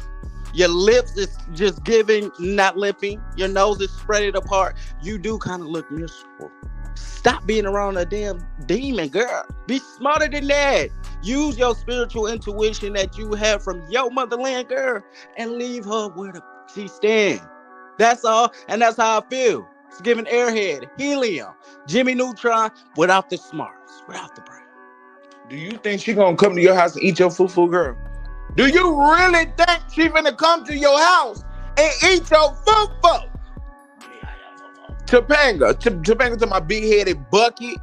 Your lips is just giving, not lipping. Your nose is spread it apart. You do kind of look miserable. Stop being around a damn demon, girl. Be smarter than that. Use your spiritual intuition that you have from your motherland, girl, and leave her where she stands. That's all, and that's how I feel. It's giving Airhead, Helium, Jimmy Neutron without the smarts, without the brain. Do you think she gonna come to your house and eat your fufu, girl? Do you really think she finna come to your house and eat your fufu? Topanga to my big-headed bucket,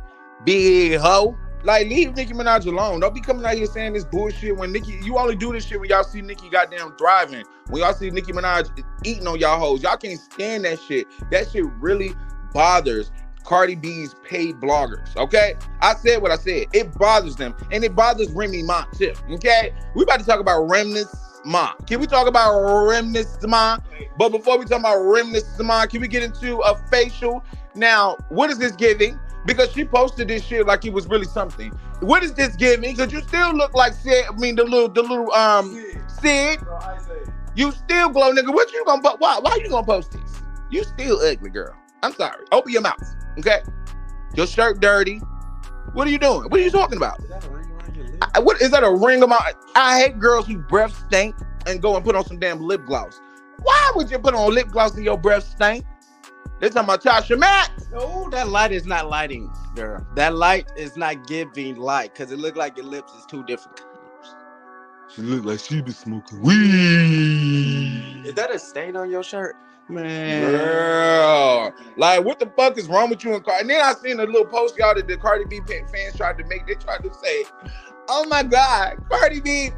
big hoe. Like, leave Nicki Minaj alone. Don't be coming out here saying this bullshit when Nicki, you only do this shit when y'all see Nicki goddamn thriving. When y'all see Nicki Minaj eating on y'all hoes. Y'all can't stand that shit. That shit really bothers Cardi B's paid bloggers, okay? I said what I said. It bothers them, and it bothers Remy Ma too, okay? We about to talk about Remy Ma. Can we talk about Remy Ma? But before we talk about Remy Ma, can we get into a facial? Now, what is this giving? Because she posted this shit like it was really something. What is this giving? Because you still look like Sid. I mean, the little Sid. You still glow, nigga. What you gonna post? Why you gonna post this? You still ugly, girl. I'm sorry. Open your mouth, okay? Your shirt dirty. What are you doing? What are you talking about? Is that a ring around your lip? What is that, a ring around? I hate girls whose breath stink and go and put on some damn lip gloss. Why would you put on lip gloss and your breath stink? They're talking about Tasha Mack. No, that light is not lighting, girl. That light is not giving light because it looked like your lips is two different colors. She looked like she be smoking weed. Is that a stain on your shirt? Man. Girl. Like, what the fuck is wrong with you and Cardi? And then I seen a little post, y'all, that the Cardi B fans tried to make. They tried to say, oh my God, Cardi B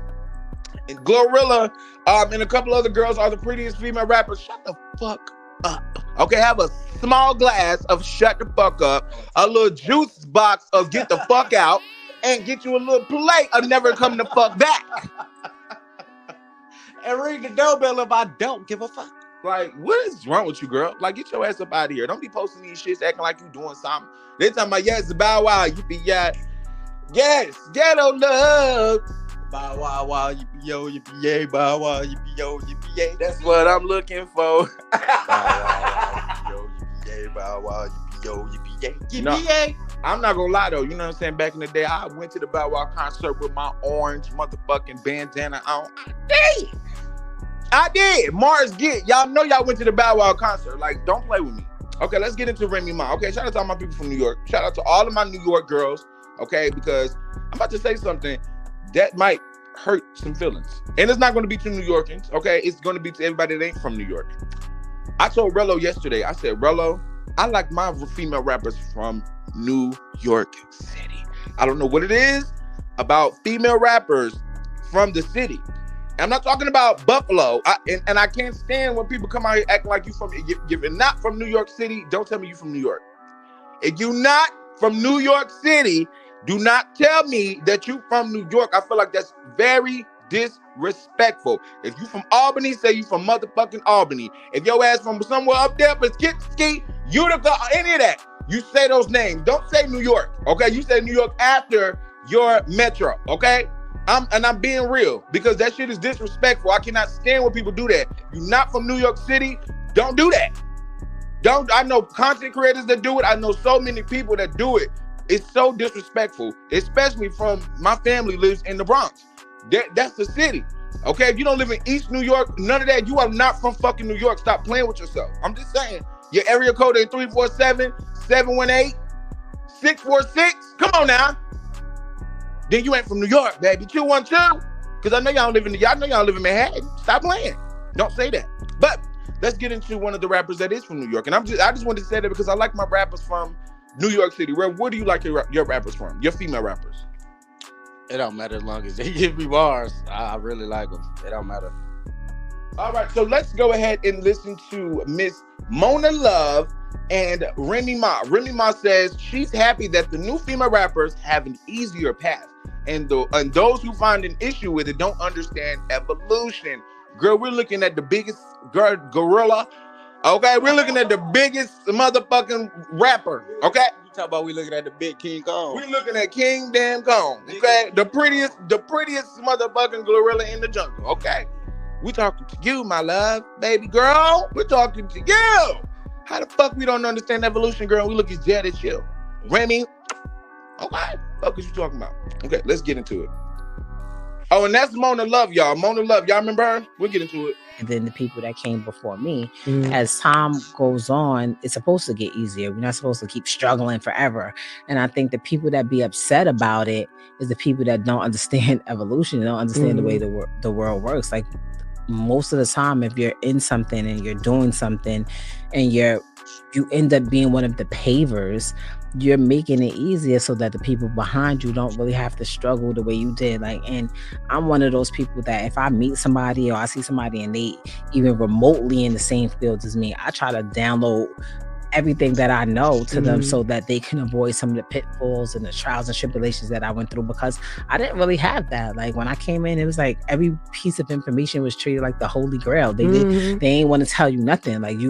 and Glorilla and a couple other girls are the prettiest female rappers. Shut the fuck up. Okay, have a small glass of shut the fuck up, a little juice box of get the fuck out, and get you a little plate of never come the fuck back. And ring the doorbell if I don't give a fuck. Like, what is wrong with you, girl? Like, get your ass up out of here. Don't be posting these shits acting like you doing something. They talking about, yes, Bow Wow, yippee yeah. Yes, ghetto love. Bow wow wow, yippee yo, yippee yay, bow wow, yippee yo, yippee yay. That's what I'm looking for. Bow wow, yo, yippee yay, bow wow, yippee yo, yippee yay, yippee yay. I'm not gonna lie though, you know what I'm saying? Back in the day, I went to the Bow Wow concert with my orange motherfucking bandana on. I did. Mars Get. Y'all know y'all went to the Bow Wow concert. Like, don't play with me. Okay, let's get into Remy Ma. Okay, shout out to all my people from New York. Shout out to all of my New York girls. Okay, because I'm about to say something that might hurt some feelings. And it's not going to be to New Yorkers. Okay, it's going to be to everybody that ain't from New York. I told Rello yesterday, I said, Rello, I like my female rappers from New York City. I don't know what it is about female rappers from the city. I'm not talking about Buffalo, and I can't stand when people come out here acting like you from. If you're not from New York City, don't tell me you from New York. If you're not from New York City, do not tell me that you from New York. I feel like that's very disrespectful. If you from Albany, say you from motherfucking Albany. If your ass from somewhere up there, but Ski, Utica, any of that, you say those names. Don't say New York, okay? You say New York after your metro, okay? I'm being real because that shit is disrespectful. I cannot stand when people do that. You're not from New York City, don't do that. I know content creators that do it. I know so many people that do it. It's so disrespectful, especially from my family lives in the Bronx. That's the city. Okay, if you don't live in East New York, none of that. You are not from fucking New York. Stop playing with yourself. I'm just saying. Your area code is 347-718-646. Come on now. Then you ain't from New York, baby. 212. Because I know y'all live in Manhattan. Stop playing. Don't say that. But let's get into one of the rappers that is from New York. And I just wanted to say that because I like my rappers from New York City. Where do you like your rappers from? Your female rappers? It don't matter as long as they give me bars. I really like them. It don't matter. All right, so let's go ahead and listen to Miss Mona Love and Remy Ma. Remy Ma says she's happy that the new female rappers have an easier path. And those who find an issue with it don't understand evolution. Girl, we're looking at the biggest gorilla. Okay, we're looking at the biggest motherfucking rapper. Okay, you talk about we looking at the big King Kong. We're looking at King Damn Kong. Okay, the prettiest motherfucking Glorilla in the jungle. Okay, we talking to you, my love, baby girl. We're talking to you. How the fuck we don't understand evolution, girl? We look as dead as you, Remy. Okay, fuck is you talking about? Okay, let's get into it. Oh, and that's Mona Love, y'all. Mona Love, y'all remember her? We'll get into it. And then the people that came before me, as time goes on, it's supposed to get easier. We're not supposed to keep struggling forever. And I think the people that be upset about it is the people that don't understand evolution, don't understand the way the world works. Like most of the time, if you're in something and you're doing something and you end up being one of the pavers, you're making it easier so that the people behind you don't really have to struggle the way you did. Like, and I'm one of those people that if I meet somebody or I see somebody and they even remotely in the same field as me, I try to download everything that I know to them so that they can avoid some of the pitfalls and the trials and tribulations that I went through, because I didn't really have that. Like when I came in, it was like every piece of information was treated like the holy grail. They ain't want to tell you nothing. Like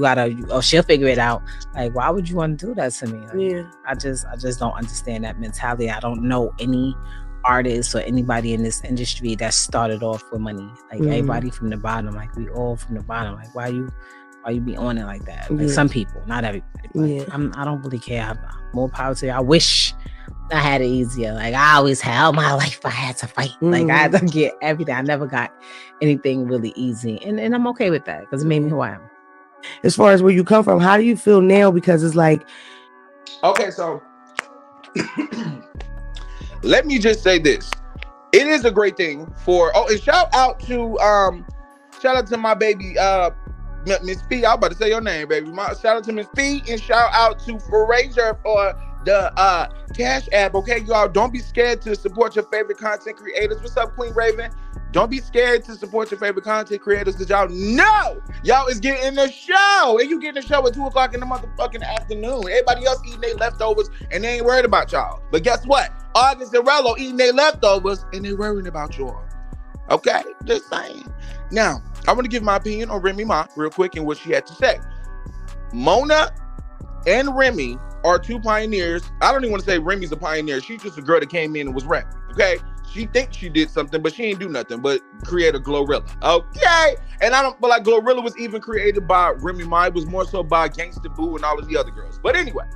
she'll figure it out. Like, why would you want to do that to me? Like, I just don't understand that mentality. I don't know any artists or anybody in this industry that started off with money. Like everybody from the bottom. Like we all from the bottom. Like why you be on it like that? Like some people, not everybody. But I don't really care. I'm more power to you. I wish I had it easier. Like I always had all my life. I had to fight. Like I had to get everything. I never got anything really easy, and I'm okay with that because it made me who I am. As far as where you come from, how do you feel now? Because it's like, okay, so let me just say this: it is a great thing for. Oh, and shout out to my baby. Miss P, I was about to say your name, baby. Shout out to Miss P and shout out to Fraser for the Cash App. Okay, y'all, don't be scared to support your favorite content creators. What's up, Queen Raven? Don't be scared to support your favorite content creators because y'all know y'all is getting the show. And you getting the show at 2 o'clock in the motherfucking afternoon. Everybody else eating their leftovers and they ain't worried about y'all. But guess what? August and Rello eating their leftovers and they worrying about y'all. Okay, just saying. Now, I want to give my opinion on Remy Ma real quick and what she had to say. Mona and Remy are two pioneers. I don't even want to say Remy's a pioneer. She's just a girl that came in and was rapping. Okay, she thinks she did something, but she ain't do nothing but create a Glorilla. Okay, and I don't feel like Glorilla was even created by Remy Ma. It was more so by Gangsta Boo and all of the other girls. But anyway,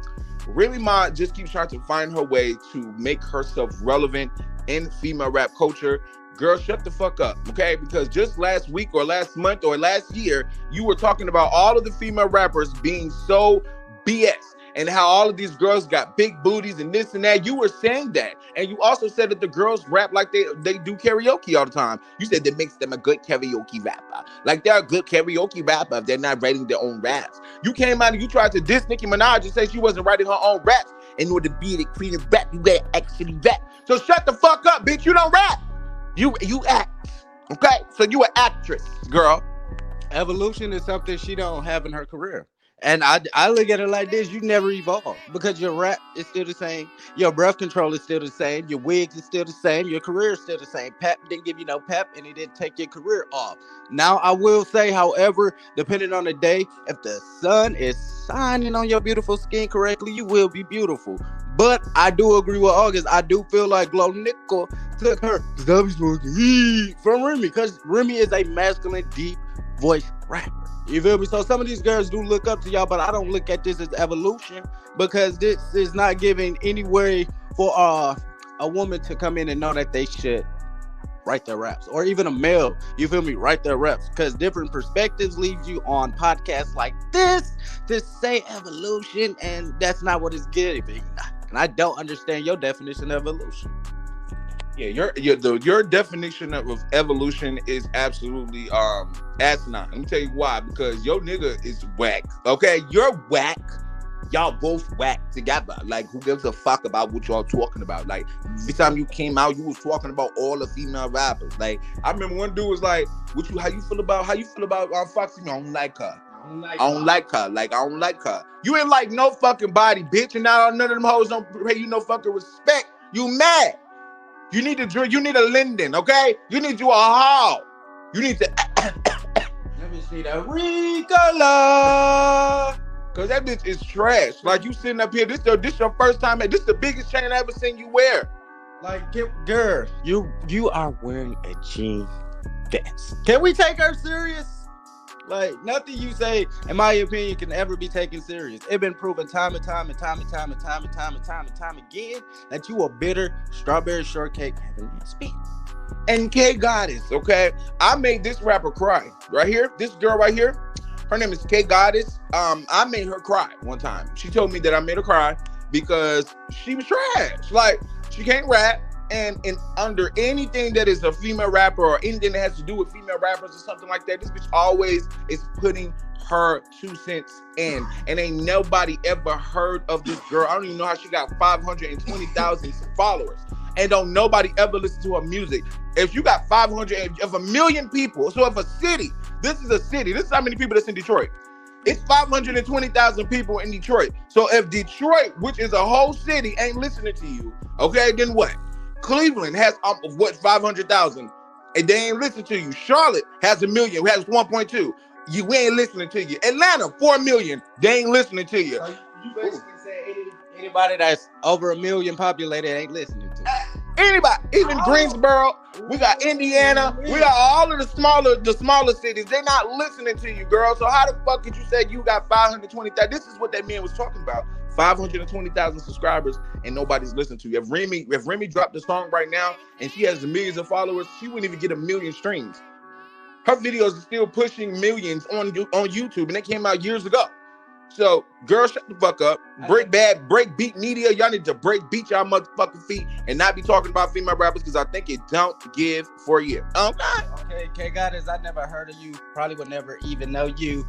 Remy Ma just keeps trying to find her way to make herself relevant in female rap culture. Girl, shut the fuck up, okay? Because just last week or last month or last year, you were talking about all of the female rappers being so BS and how all of these girls got big booties and this and that. You were saying that. And you also said that the girls rap like they do karaoke all the time. You said that makes them a good karaoke rapper. Like they're a good karaoke rapper if they're not writing their own raps. You came out and you tried to diss Nicki Minaj and say she wasn't writing her own raps. In order to be the queen of rap, you gotta actually rap. So shut the fuck up, bitch. You don't rap. You act, okay? So you an actress, girl. Evolution is something she don't have in her career. And I look at it like this: you never evolve because your rap is still the same, your breath control is still the same, your wigs is still the same, your career is still the same. Pep didn't give you no pep, and he didn't take your career off. Now I will say, however, depending on the day, if the sun is shining on your beautiful skin correctly, you will be beautiful. But I do agree with August. I do feel like Glow Nickel took her from Remy, because Remy is a masculine, deep voice rapper. You feel me? So some of these girls do look up to y'all, but I don't look at this as evolution, because this is not giving any way for a woman to come in and know that they should write their raps, or even a male, you feel me, write their raps, because different perspectives leaves you on podcasts like this to say evolution, and that's not what it's giving. And I don't understand your definition of evolution. Yeah, your definition of evolution is absolutely asinine. Let me tell you why. Because your nigga is whack. Okay, you're whack. Y'all both whack together. Like, who gives a fuck about what y'all talking about? Like, every time you came out, you was talking about all the female rappers. Like, I remember one dude was like, how you feel about Foxy? I don't like her. I don't like her. Like, I don't like her. You ain't like no fucking body, bitch, and now none of them hoes don't pay you no fucking respect. You mad. You need to drink. You need a Linden, okay? You need you a Hall. You need to. Let me see that Ricola. Cause that bitch is trash. Like, you sitting up here. This your first time. This the biggest chain I ever seen you wear. Like, girl, you are wearing a jean vest. Can we take her serious? Like, nothing you say, in my opinion, can ever be taken serious. It's been proven time and time again that you a bitter strawberry shortcake having that spit. And K Goddess, okay? I made this rapper cry. Right here, this girl right here, her name is K Goddess. I made her cry one time. She told me that I made her cry because she was trash. Like, she can't rap. And under anything that is a female rapper or anything that has to do with female rappers or something like that, this bitch always is putting her 2 cents in. And ain't nobody ever heard of this girl. I don't even know how she got 520,000 followers. And don't nobody ever listen to her music. If you got 500, if a million people, so if a city, this is a city, this is how many people that's in Detroit. It's 520,000 people in Detroit. So if Detroit, which is a whole city, ain't listening to you, okay, then what? Cleveland has 500,000 and they ain't listening to you. Charlotte has 1 million, has 1.2. We ain't listening to you. Atlanta, 4 million, they ain't listening to you. So you basically say anybody that's over 1 million populated ain't listening to you. Anybody, even Greensboro, we got Indiana, we got all of the smaller cities. They're not listening to you, girl. So how the fuck could you say you got 520,000? This is what that man was talking about. 520,000 subscribers and nobody's listening to you. If Remy dropped the song right now and she has millions of followers, she wouldn't even get 1 million streams. Her videos are still pushing millions on YouTube, and they came out years ago. So, girl, shut the fuck up. Break beat media. Y'all need to beat y'all motherfucking feet and not be talking about female rappers, because I think it don't give for you. Okay, K Goddess, I never heard of you. Probably would never even know you.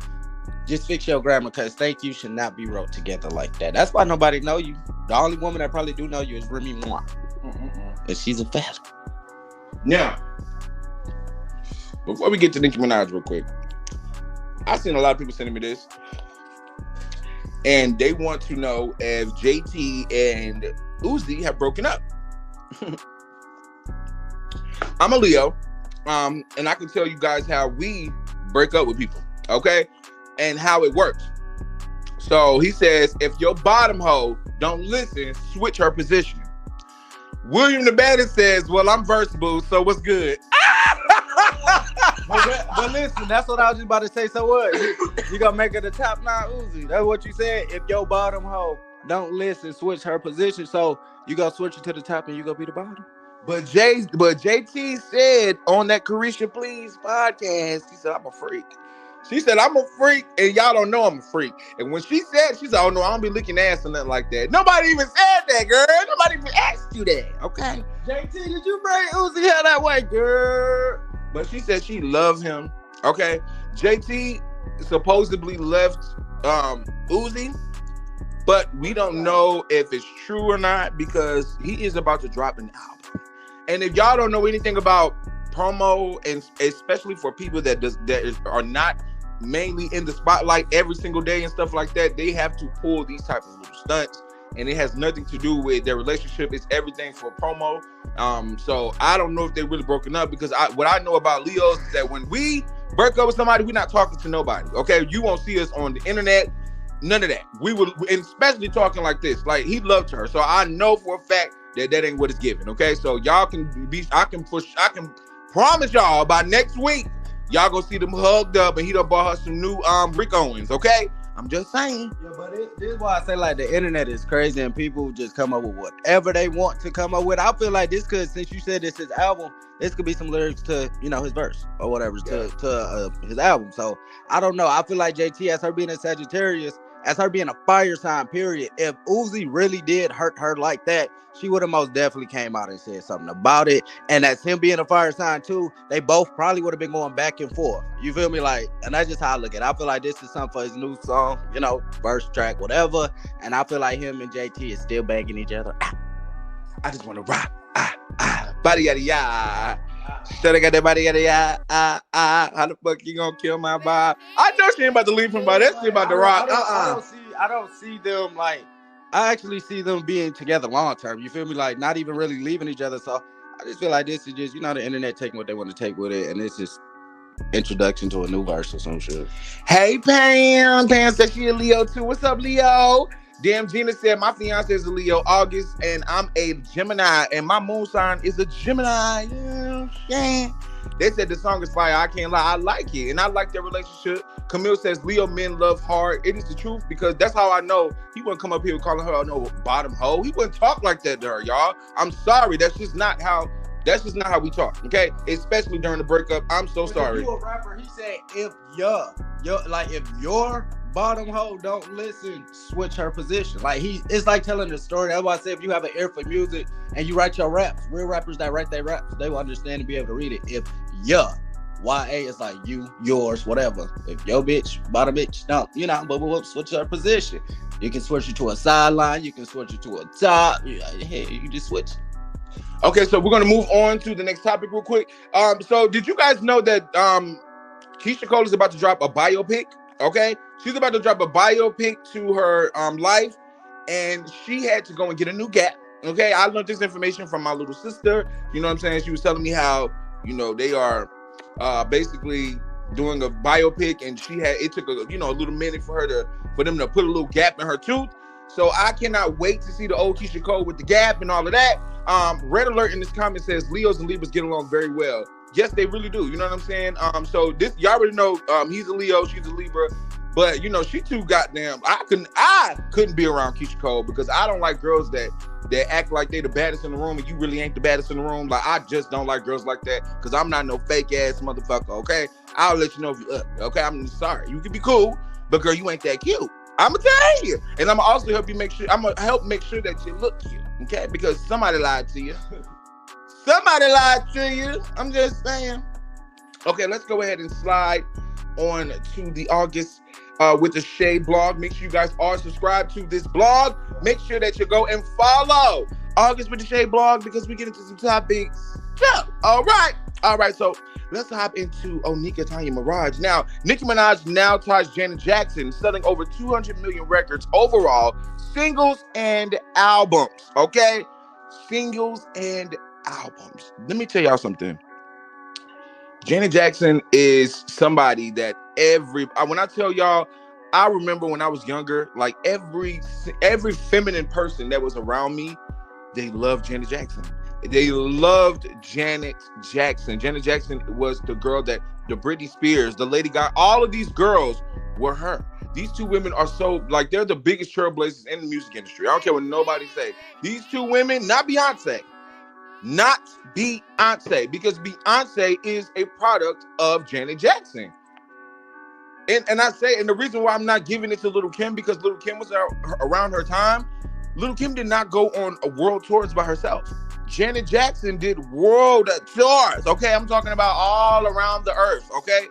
Just fix your grammar, because thank you should not be wrote together like that. That's why nobody know you. The only woman that probably do know you is Remy Ma. And she's a fat. Now, before we get to Nicki Minaj real quick, I've seen a lot of people sending me this. And they want to know if JT and Uzi have broken up. I'm a Leo. And I can tell you guys how we break up with people. Okay? And how it works. So he says, if your bottom hoe don't listen, switch her position. William the Baddest says, well, I'm versatile, so what's good? But listen, that's what I was just about to say. So what? You gonna make her the top 9 Uzi? That's what you said. If your bottom hoe don't listen, switch her position. So you gonna switch it to the top and you gonna be the bottom? But JT said on that Carisha Please podcast, he said, I'm a freak. She said, I'm a freak, and y'all don't know I'm a freak. And when she said, oh no, I don't be licking ass or nothing like that. Nobody even said that, girl. Nobody even asked you that, okay? JT, did you bring Uzi here that way, girl? But she said she loves him, okay? JT supposedly left Uzi, but we don't know if it's true or not, because he is about to drop an album. And if y'all don't know anything about promo, and especially for people that are not mainly in the spotlight every single day and stuff like that, they have to pull these type of little stunts, and it has nothing to do with their relationship. It's everything for promo. So I don't know if they're really broken up, because what I know about Leos is that when we break up with somebody, we're not talking to nobody. Okay, you won't see us on the internet. None of that. We would, and especially talking like this. Like, he loved her, so I know for a fact that ain't what it's given. Okay, so y'all can be. I can promise y'all by next week, y'all gonna see them hugged up, and he done bought her some new Rick Owens. Okay, I'm just saying. Yeah, but this is why I say, like, the internet is crazy and people just come up with whatever they want to come up with. I feel like this could, since you said this is his album, this could be some lyrics to, you know, his verse or whatever to his album. So I don't know. I feel like JT, as her being a Sagittarius, as her being a fire sign, period, if Uzi really did hurt her like that, she would have most definitely came out and said something about it. And as him being a fire sign too, they both probably would have been going back and forth. You feel me? Like, and that's just how I look at it. I feel like this is something for his new song, you know, verse track, whatever. And I feel like him and JT is still banging each other. I just want to rock. Body yada yada. Shoulda got that body yada yada. How the fuck you gonna kill my vibe? I know she ain't about to leave him, but that shit about to rock. I don't see them, like, I actually see them being together long term. You feel me? Like, not even really leaving each other. So I just feel like this is just, you know, the internet taking what they want to take with it, and it's just introduction to a new verse or some shit. Hey Pam. Pam said she a Leo too. What's up, Leo? Damn, Gina said my fiance is a Leo, August, and I'm a Gemini, and my moon sign is a Gemini. Yeah. They said the song is fire. I can't lie. I like it, and I like their relationship. Camille says Leo men love hard. It is the truth, because that's how I know he wouldn't come up here calling her no bottom hoe. He wouldn't talk like that to her, y'all. I'm sorry. That's just not how we talk. Okay, especially during the breakup. I'm so sorry. If you a rapper, he said if your bottom hoe don't listen, switch her position. Like, it's like telling the story. That's why I say, if you have an ear for music and you write your raps, real rappers that write their raps, they will understand and be able to read it. If YA is like you, yours, whatever. If your bitch, bottom bitch, no, you know, but switch her position. You can switch it to a sideline. You can switch it to a top. Hey, you just switch. Okay, so we're gonna move on to the next topic real quick. So did you guys know that Keisha Cole is about to drop a biopic? Okay, she's about to drop a biopic to her life, and she had to go and get a new gap. Okay, I learned this information from my little sister. You know what I'm saying? She was telling me how, you know, they are basically doing a biopic, and it took a little minute for them to put a little gap in her tooth. So I cannot wait to see the old Keisha Cole with the gap and all of that. Red Alert in this comment says Leos and Libras get along very well. Yes, they really do. You know what I'm saying? So this, y'all already know, he's a Leo, she's a Libra, but you know, she too goddamn. I couldn't be around Keisha Cole, because I don't like girls that act like they the baddest in the room and you really ain't the baddest in the room. Like, I just don't like girls like that, because I'm not no fake ass motherfucker. Okay, I'll let you know if you up. Okay, I'm sorry. You can be cool, but girl, you ain't that cute. I'ma tell you, and I'm also help you make sure. I'm gonna help make sure that you look cute. Okay, because somebody lied to you. Somebody lied to you. I'm just saying. Okay, let's go ahead and slide on to the August with the Shade blog. Make sure you guys are subscribed to this blog. Make sure that you go and follow August with the Shade blog, because we get into some topics. Yeah. All right. So let's hop into Onika Tanya Mirage. Now, Nicki Minaj now ties Janet Jackson, selling over 200 million records overall, singles and albums. Okay, singles and albums. Let me tell y'all something. Janet Jackson is somebody that when I tell y'all, I remember when I was younger, like every feminine person that was around me, they loved Janet Jackson. They loved Janet Jackson. Janet Jackson was the girl that the Britney Spears, the Lady Gaga, all of these girls were her. These two women are so, like, they're the biggest trailblazers in the music industry. I don't care what nobody say. These two women, not Beyonce, because Beyonce is a product of Janet Jackson. And I say, and the reason why I'm not giving it to Little Kim, because Little Kim was around her time. Little Kim did not go on a world tours by herself. Janet Jackson did world tours. Okay, I'm talking about all around the earth. Okay,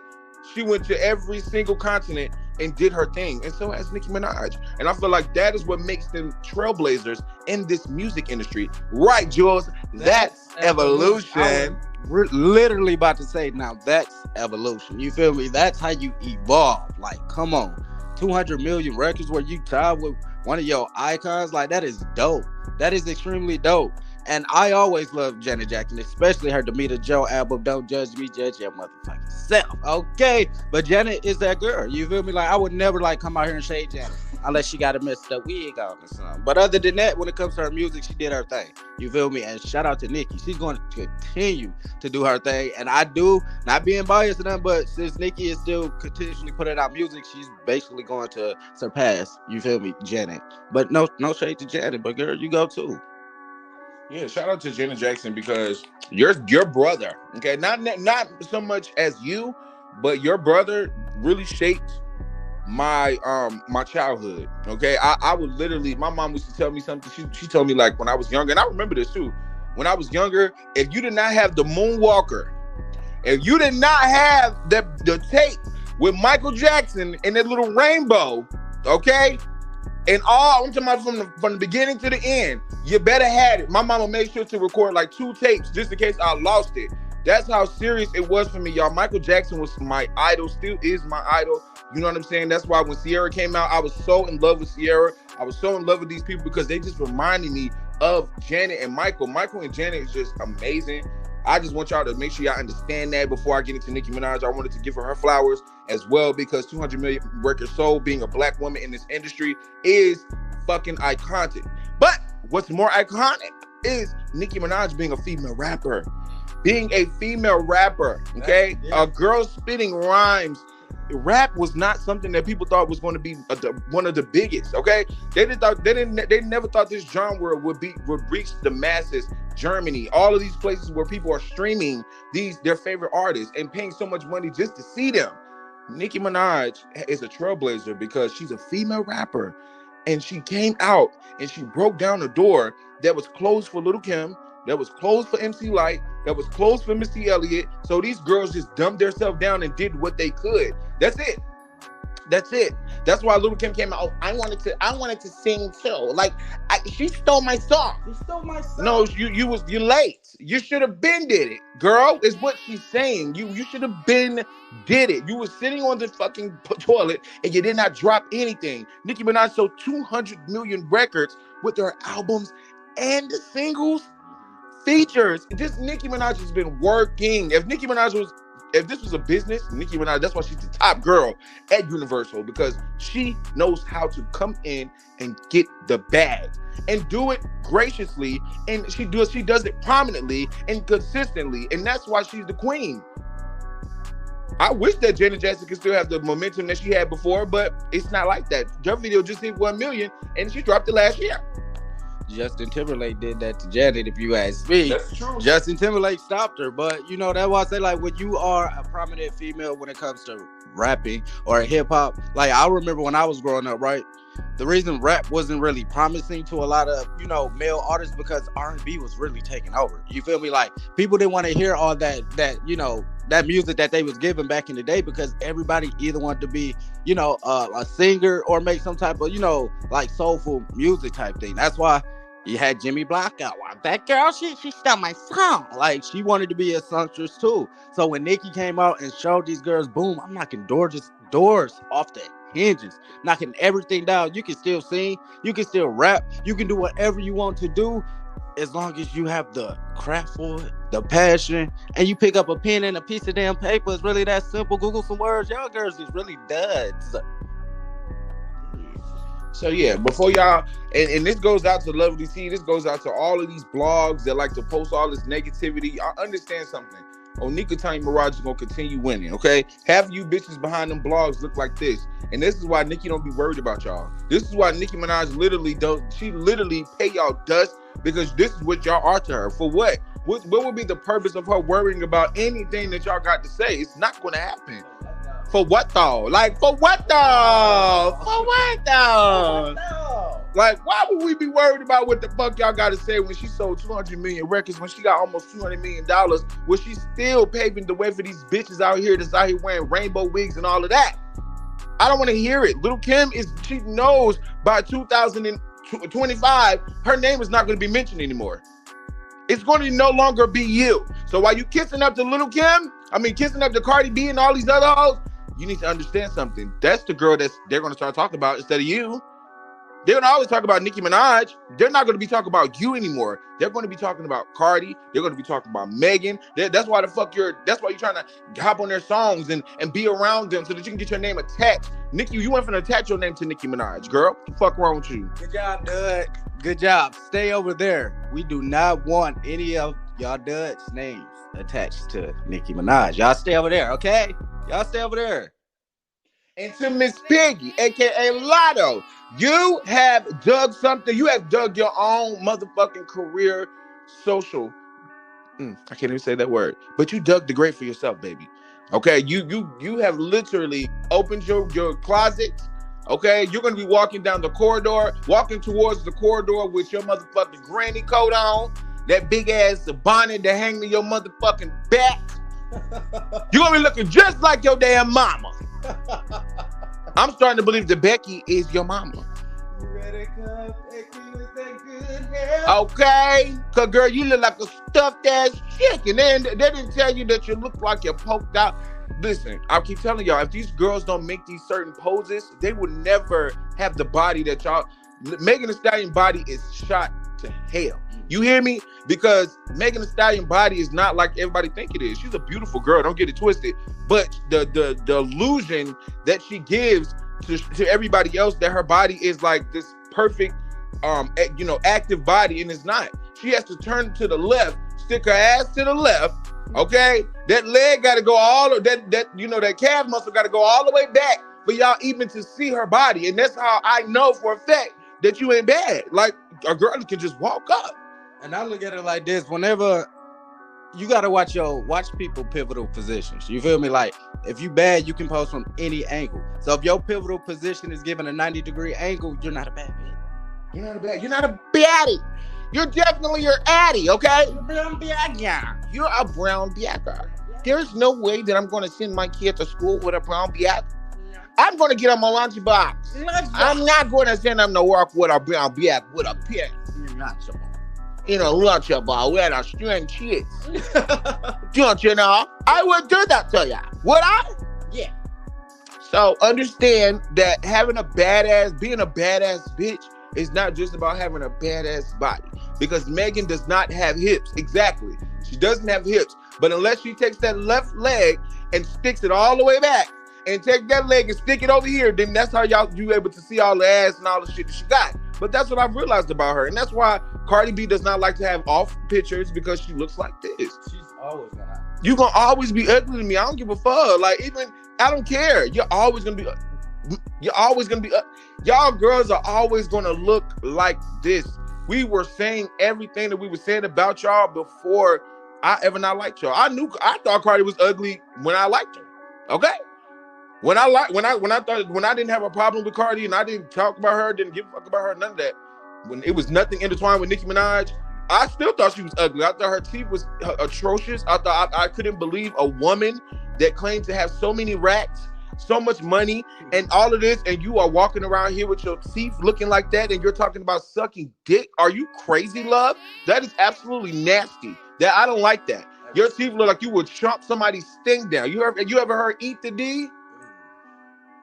she went to every single continent and did her thing, and so has Nicki Minaj. And I feel like that is what makes them trailblazers in this music industry. Right, Jules? That's evolution. We're literally about to say, now that's evolution. You feel me? That's how you evolve. Like, come on. 200 million records where you tied with one of your icons. Like, that is dope. That is extremely dope. And I always love Janet Jackson, especially her Demeter Joe album, Don't Judge Me, Judge Your Motherfucking Self. Okay? But Janet is that girl. You feel me? Like, I would never, like, come out here and shade Janet unless she got a messed up wig on or something. But other than that, when it comes to her music, she did her thing. You feel me? And shout out to Nicki. She's going to continue to do her thing. And I do, not being biased or nothing, but since Nicki is still continuously putting out music, she's basically going to surpass, you feel me, Janet. But no shade to Janet, but girl, you go too. Yeah, shout out to Janet Jackson, because your brother, okay, not so much as you, but your brother really shaped my my childhood. Okay, I would literally, my mom used to tell me something. She told me, like, when I was younger, and I remember this too. When I was younger, if you did not have the Moonwalker, if you did not have the tape with Michael Jackson and that little rainbow, okay, and all, I'm talking about from the beginning to the end, you better have it. My mama made sure to record like 2 tapes just in case I lost it. That's how serious it was for me, y'all. Michael Jackson was my idol, still is my idol. You know what I'm saying? That's why when Sierra came out, I was so in love with Sierra. I was so in love with these people because they just reminded me of Janet and Michael. Michael and Janet is just amazing. I just want y'all to make sure y'all understand that before I get into Nicki Minaj. I wanted to give her flowers as well, because 200 million records sold, being a black woman in this industry, is fucking iconic. But what's more iconic is Nicki Minaj being a female rapper. Being a female rapper, okay? Yeah. A girl spitting rhymes. Rap was not something that people thought was going to be one of the biggest, okay? They never thought this genre would reach the masses. Germany, all of these places where people are streaming their favorite artists and paying so much money just to see them. Nicki Minaj is a trailblazer because she's a female rapper, and she came out and she broke down a door that was closed for Lil' Kim, that was closed for MC Lyte, that was closed for Missy Elliott. So these girls just dumbed themselves down and did what they could. That's it. That's it. That's why Lil' Kim came out. Oh, I wanted to sing too. Like, she stole my song. She stole my song. No, you're late. You should have been did it, girl. Is what she's saying. You should have been did it. You were sitting on the fucking toilet and you did not drop anything. Nicki Minaj sold 200 million records with her albums and the singles, features. Just Nicki Minaj has been working. If this was a business, Nicki Minaj, that's why she's the top girl at Universal, because she knows how to come in and get the bag and do it graciously, and she does it prominently and consistently, and that's why she's the queen. I wish that Janet Jackson could still have the momentum that she had before, but it's not like that. Her video just hit 1 million, and she dropped it last year. Justin Timberlake did that to Janet, if you ask me. That's true. Justin Timberlake stopped her, but you know, that's why I say, like, when you are a prominent female when it comes to rapping or hip hop, like, I remember when I was growing up, right? The reason rap wasn't really promising to a lot of, you know, male artists, because R&B was really taking over. You feel me? Like, people didn't want to hear all that, you know, that music that they was giving back in the day, because everybody either wanted to be, you know, a singer or make some type of, you know, like soulful music type thing. That's why you had Jimmy Block out. Wow, that girl, she stole my song. Like, she wanted to be a songstress too. So when Nicki came out and showed these girls, boom, I'm knocking doors off the hinges, knocking everything down. You can still sing, you can still rap, you can do whatever you want to do, as long as you have the craft for it, the passion, and you pick up a pen and a piece of damn paper. It's really that simple. Google some words. Y'all girls is really duds. So yeah, before y'all, and this goes out to Lovely T, this goes out to all of these blogs that like to post all this negativity. I understand something. Onika Tanya Mirage is gonna continue winning, okay? Have you bitches behind them blogs look like this. And this is why Nicki don't be worried about y'all. This is why Nicki Minaj literally pay y'all dust, because this is what y'all are to her. For what? What would be the purpose of her worrying about anything that y'all got to say? It's not gonna happen. For what though? Like, for what though? For what though? Like, why would we be worried about what the fuck y'all got to say when she sold 200 million records, when she got almost $200 million, when she's still paving the way for these bitches out here that's out here wearing rainbow wigs and all of that? I don't want to hear it. Lil' Kim she knows by 2025, her name is not going to be mentioned anymore. It's going to no longer be you. So while you kissing up to kissing up to Cardi B and all these other hoes, you need to understand something. That's the girl they're going to start talking about instead of you. They're going to always talk about Nicki Minaj. They're not going to be talking about you anymore. They're going to be talking about Cardi. They're going to be talking about Megan. That's why you're trying to hop on their songs and be around them so that you can get your name attached. Nicki, you went from attach your name to Nicki Minaj, girl. What the fuck wrong with you? Good job, Dud. Good job. Stay over there. We do not want any of y'all Dud's names attached to Nicki Minaj. Y'all stay over there, okay? Y'all stay over there. And to Miss Piggy, aka Lotto, you have dug something. You have dug your own motherfucking career, social. I can't even say that word. But you dug the grave for yourself, baby. Okay, you have literally opened your closet. Okay, you're gonna be walking towards the corridor with your motherfucking granny coat on, that big ass bonnet that hang to your motherfucking back. You're gonna be looking just like your damn mama. I'm starting to believe that Becky is your mama. Okay, cause girl, you look like a stuffed ass chicken. And they didn't tell you that you look like you're poked out. Listen, I keep telling y'all, if these girls don't make these certain poses, they would never have the body that y'all. Megan Thee Stallion body is shot to hell. You hear me? Because Megan Thee Stallion body is not like everybody think it is. She's a beautiful girl. Don't get it twisted. But the illusion that she gives to everybody else that her body is like this perfect, active body, and it's not. She has to turn to the left, stick her ass to the left. Okay, that leg got to go that calf muscle got to go all the way back for y'all even to see her body, and that's how I know for a fact that you ain't bad. Like a girl can just walk up. And I look at it like this: whenever you gotta watch people pivotal positions. You feel me? Like if you bad, you can pose from any angle. So if your pivotal position is given a 90-degree angle, you're not a bad bitch. You're not a baddie. You're definitely your addy, okay? You're a brown biaga. You're a brown biaga. There's no way that I'm going to send my kid to school with a brown biaga. I'm going to get him a lunchbox. I'm not going to send him to work with a brown biaga with a pen. Lunchable. In a lunchable with a string cheese. Don't you know? I would do that to ya. Would I? Yeah. So understand that being a badass bitch is not just about having a badass body. Because Megan does not have hips. Exactly. She doesn't have hips. But unless she takes that left leg and sticks it all the way back and take that leg and stick it over here, then that's how you able to see all the ass and all the shit that she got. But that's what I've realized about her. And that's why Cardi B does not like to have off pictures, because she looks like this. She's always gonna. You're gonna always be ugly to me. I don't give a fuck. Like, I don't care. You're always gonna be. Y'all girls are always gonna look like this. We were saying everything that we were saying about y'all before I ever not liked y'all. I thought Cardi was ugly when I liked her. Okay? When I didn't have a problem with Cardi and I didn't talk about her, didn't give a fuck about her, none of that. When it was nothing intertwined with Nicki Minaj, I still thought she was ugly. I thought her teeth was atrocious. I couldn't believe a woman that claimed to have so many racks, so much money, and all of this, and you are walking around here with your teeth looking like that, and you're talking about sucking dick. Are you crazy, love? That is absolutely nasty. That I don't like that. Your teeth look like you would chomp somebody's sting down. You ever heard eat the D?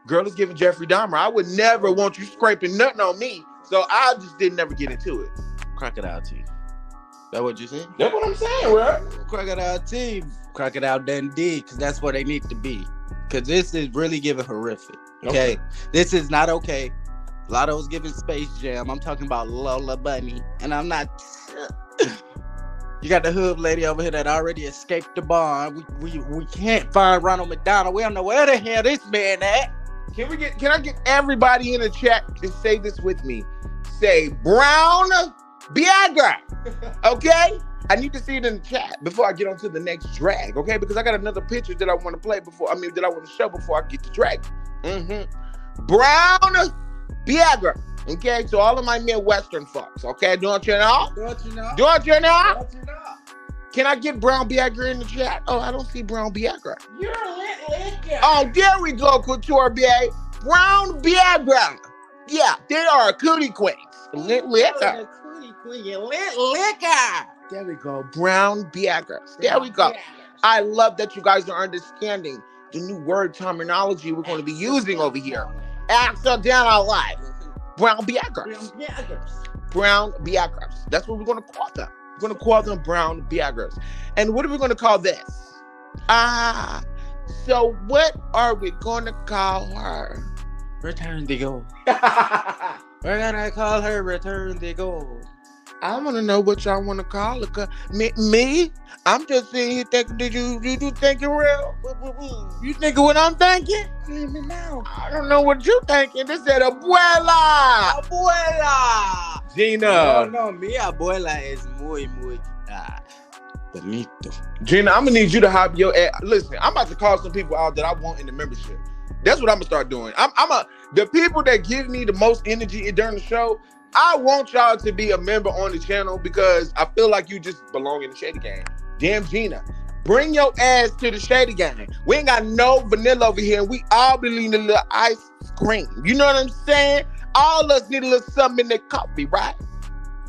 Girl is giving Jeffrey Dahmer. I would never want you scraping nothing on me, so I just didn't never get into it. Crocodile teeth. That what you said? That's what I'm saying, bro. Crocodile teeth. Crocodile Dundee, because that's where they need to be. Because this is really giving horrific. Okay? This is not okay. Lotto's giving Space Jam. I'm talking about Lola Bunny. And I'm not... You got the hood lady over here that already escaped the barn. We can't find Ronald McDonald. We don't know where the hell this man at. Can I get everybody in the chat to say this with me? Say brown Viagra. Okay? I need to see it in the chat before I get on to the next drag, okay? Because I got another picture that I want to play that I want to show before I get to drag. Brown Viagra. Okay, so all of my Midwestern folks, okay? Don't you know? Can I get brown Viagra in the chat? Oh, I don't see brown Viagra. You're lit, yeah. Oh, there we go, Couture Bay. Brown Viagra. Yeah, they are a cootie queens. Lit liquor. Lit liquor. There we go. Brown Viagra. There we go. I love that you guys are understanding the new word terminology we're going to be using over here. Accidental life. Brown Viagras. Brown Viagras. That's what we're going to call them. We're going to call them Brown Viagras. And what are we going to call this? So what are we going to call her? Return the gold. We're gonna call her Return the Gold. I want to know what y'all want to call her. Me? I'm just sitting here thinking, did you thinking real? You thinking what I'm thinking? Let me know. I don't know what you thinking. This said abuela. Abuela. Gina. No, mi abuela es muy bonito. Gina, I'm going to need you to hop your ass. Listen, I'm about to call some people out that I want in the membership. That's what I'm going to start doing. The people that give me the most energy during the show, I want y'all to be a member on the channel because I feel like you just belong in the Shady Gang. Damn, Gina. Bring your ass to the Shady Gang. We ain't got no vanilla over here, and we all believe in a little ice cream. You know what I'm saying? All of us need a little something in their coffee, right?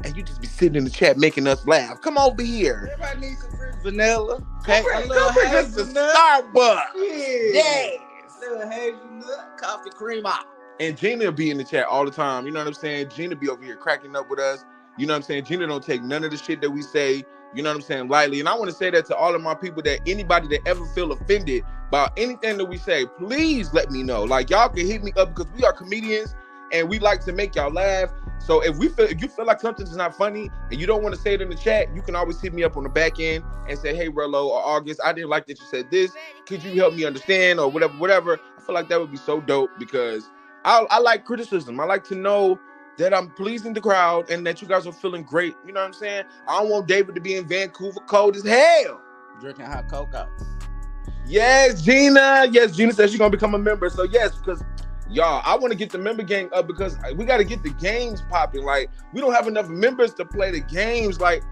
And you just be sitting in the chat making us laugh. Come over here. Everybody needs some fruit vanilla. Okay, a little hazelnut. Starbucks. Yes. Little hazelnut coffee creamer. And Gina will be in the chat all the time. You know what I'm saying? Gina be over here cracking up with us. You know what I'm saying? Gina don't take none of the shit that we say, you know what I'm saying, lightly. And I want to say that to all of my people, that anybody that ever feel offended by anything that we say, please let me know. Like, y'all can hit me up because we are comedians and we like to make y'all laugh. So if you feel like something's not funny and you don't want to say it in the chat, you can always hit me up on the back end and say, hey, Rello or August, I didn't like that you said this. Could you help me understand or whatever? I feel like that would be so dope because I like criticism. I like to know that I'm pleasing the crowd and that you guys are feeling great. You know what I'm saying? I don't want David to be in Vancouver cold as hell. Drinking hot cocoa. Yes, Gina. Yes, Gina says she's going to become a member. So yes, because y'all, I want to get the member gang up because we got to get the games popping. Like, we don't have enough members to play the games like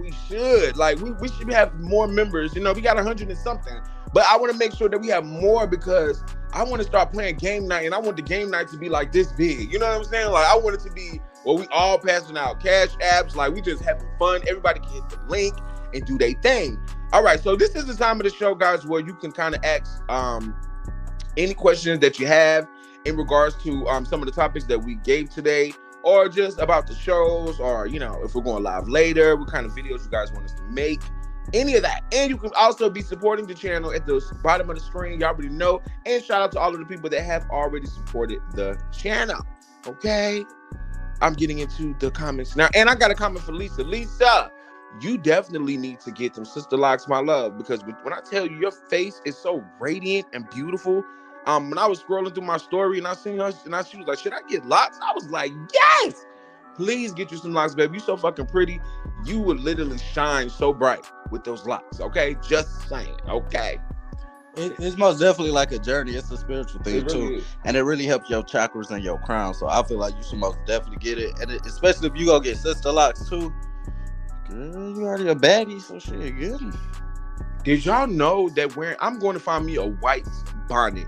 we should. Like, we should have more members. You know, we got 100 and something. But I want to make sure that we have more because I want to start playing game night, and I want the game night to be like this big. You know what I'm saying? Like, I want it to be where we all passing out cash apps, like we just having fun. Everybody can hit the link and do their thing. All right, so this is the time of the show, guys, where you can kind of ask any questions that you have in regards to some of the topics that we gave today, or just about the shows, or, you know, if we're going live later, what kind of videos you guys want us to make. Any of that. And you can also be supporting the channel at the bottom of the screen. Y'all already know. And shout out to all of the people that have already supported the channel. Okay? I'm getting into the comments now. And I got a comment for Lisa. Lisa, you definitely need to get them sister locks, my love. Because when I tell you, your face is so radiant and beautiful. When I was scrolling through my story and I seen her, and she was like, should I get locks? I was like, yes! Please get you some locks, baby. You so fucking pretty. You would literally shine so bright with those locks, okay? Just saying, okay? It's most definitely like a journey. It's a spiritual thing, too. And it really helps your chakras and your crown. So I feel like you should most definitely get it. And especially if you go get sister locks, too. Girl, you already a baddie, so shit, get them. Did y'all know that I'm going to find me a white bonnet?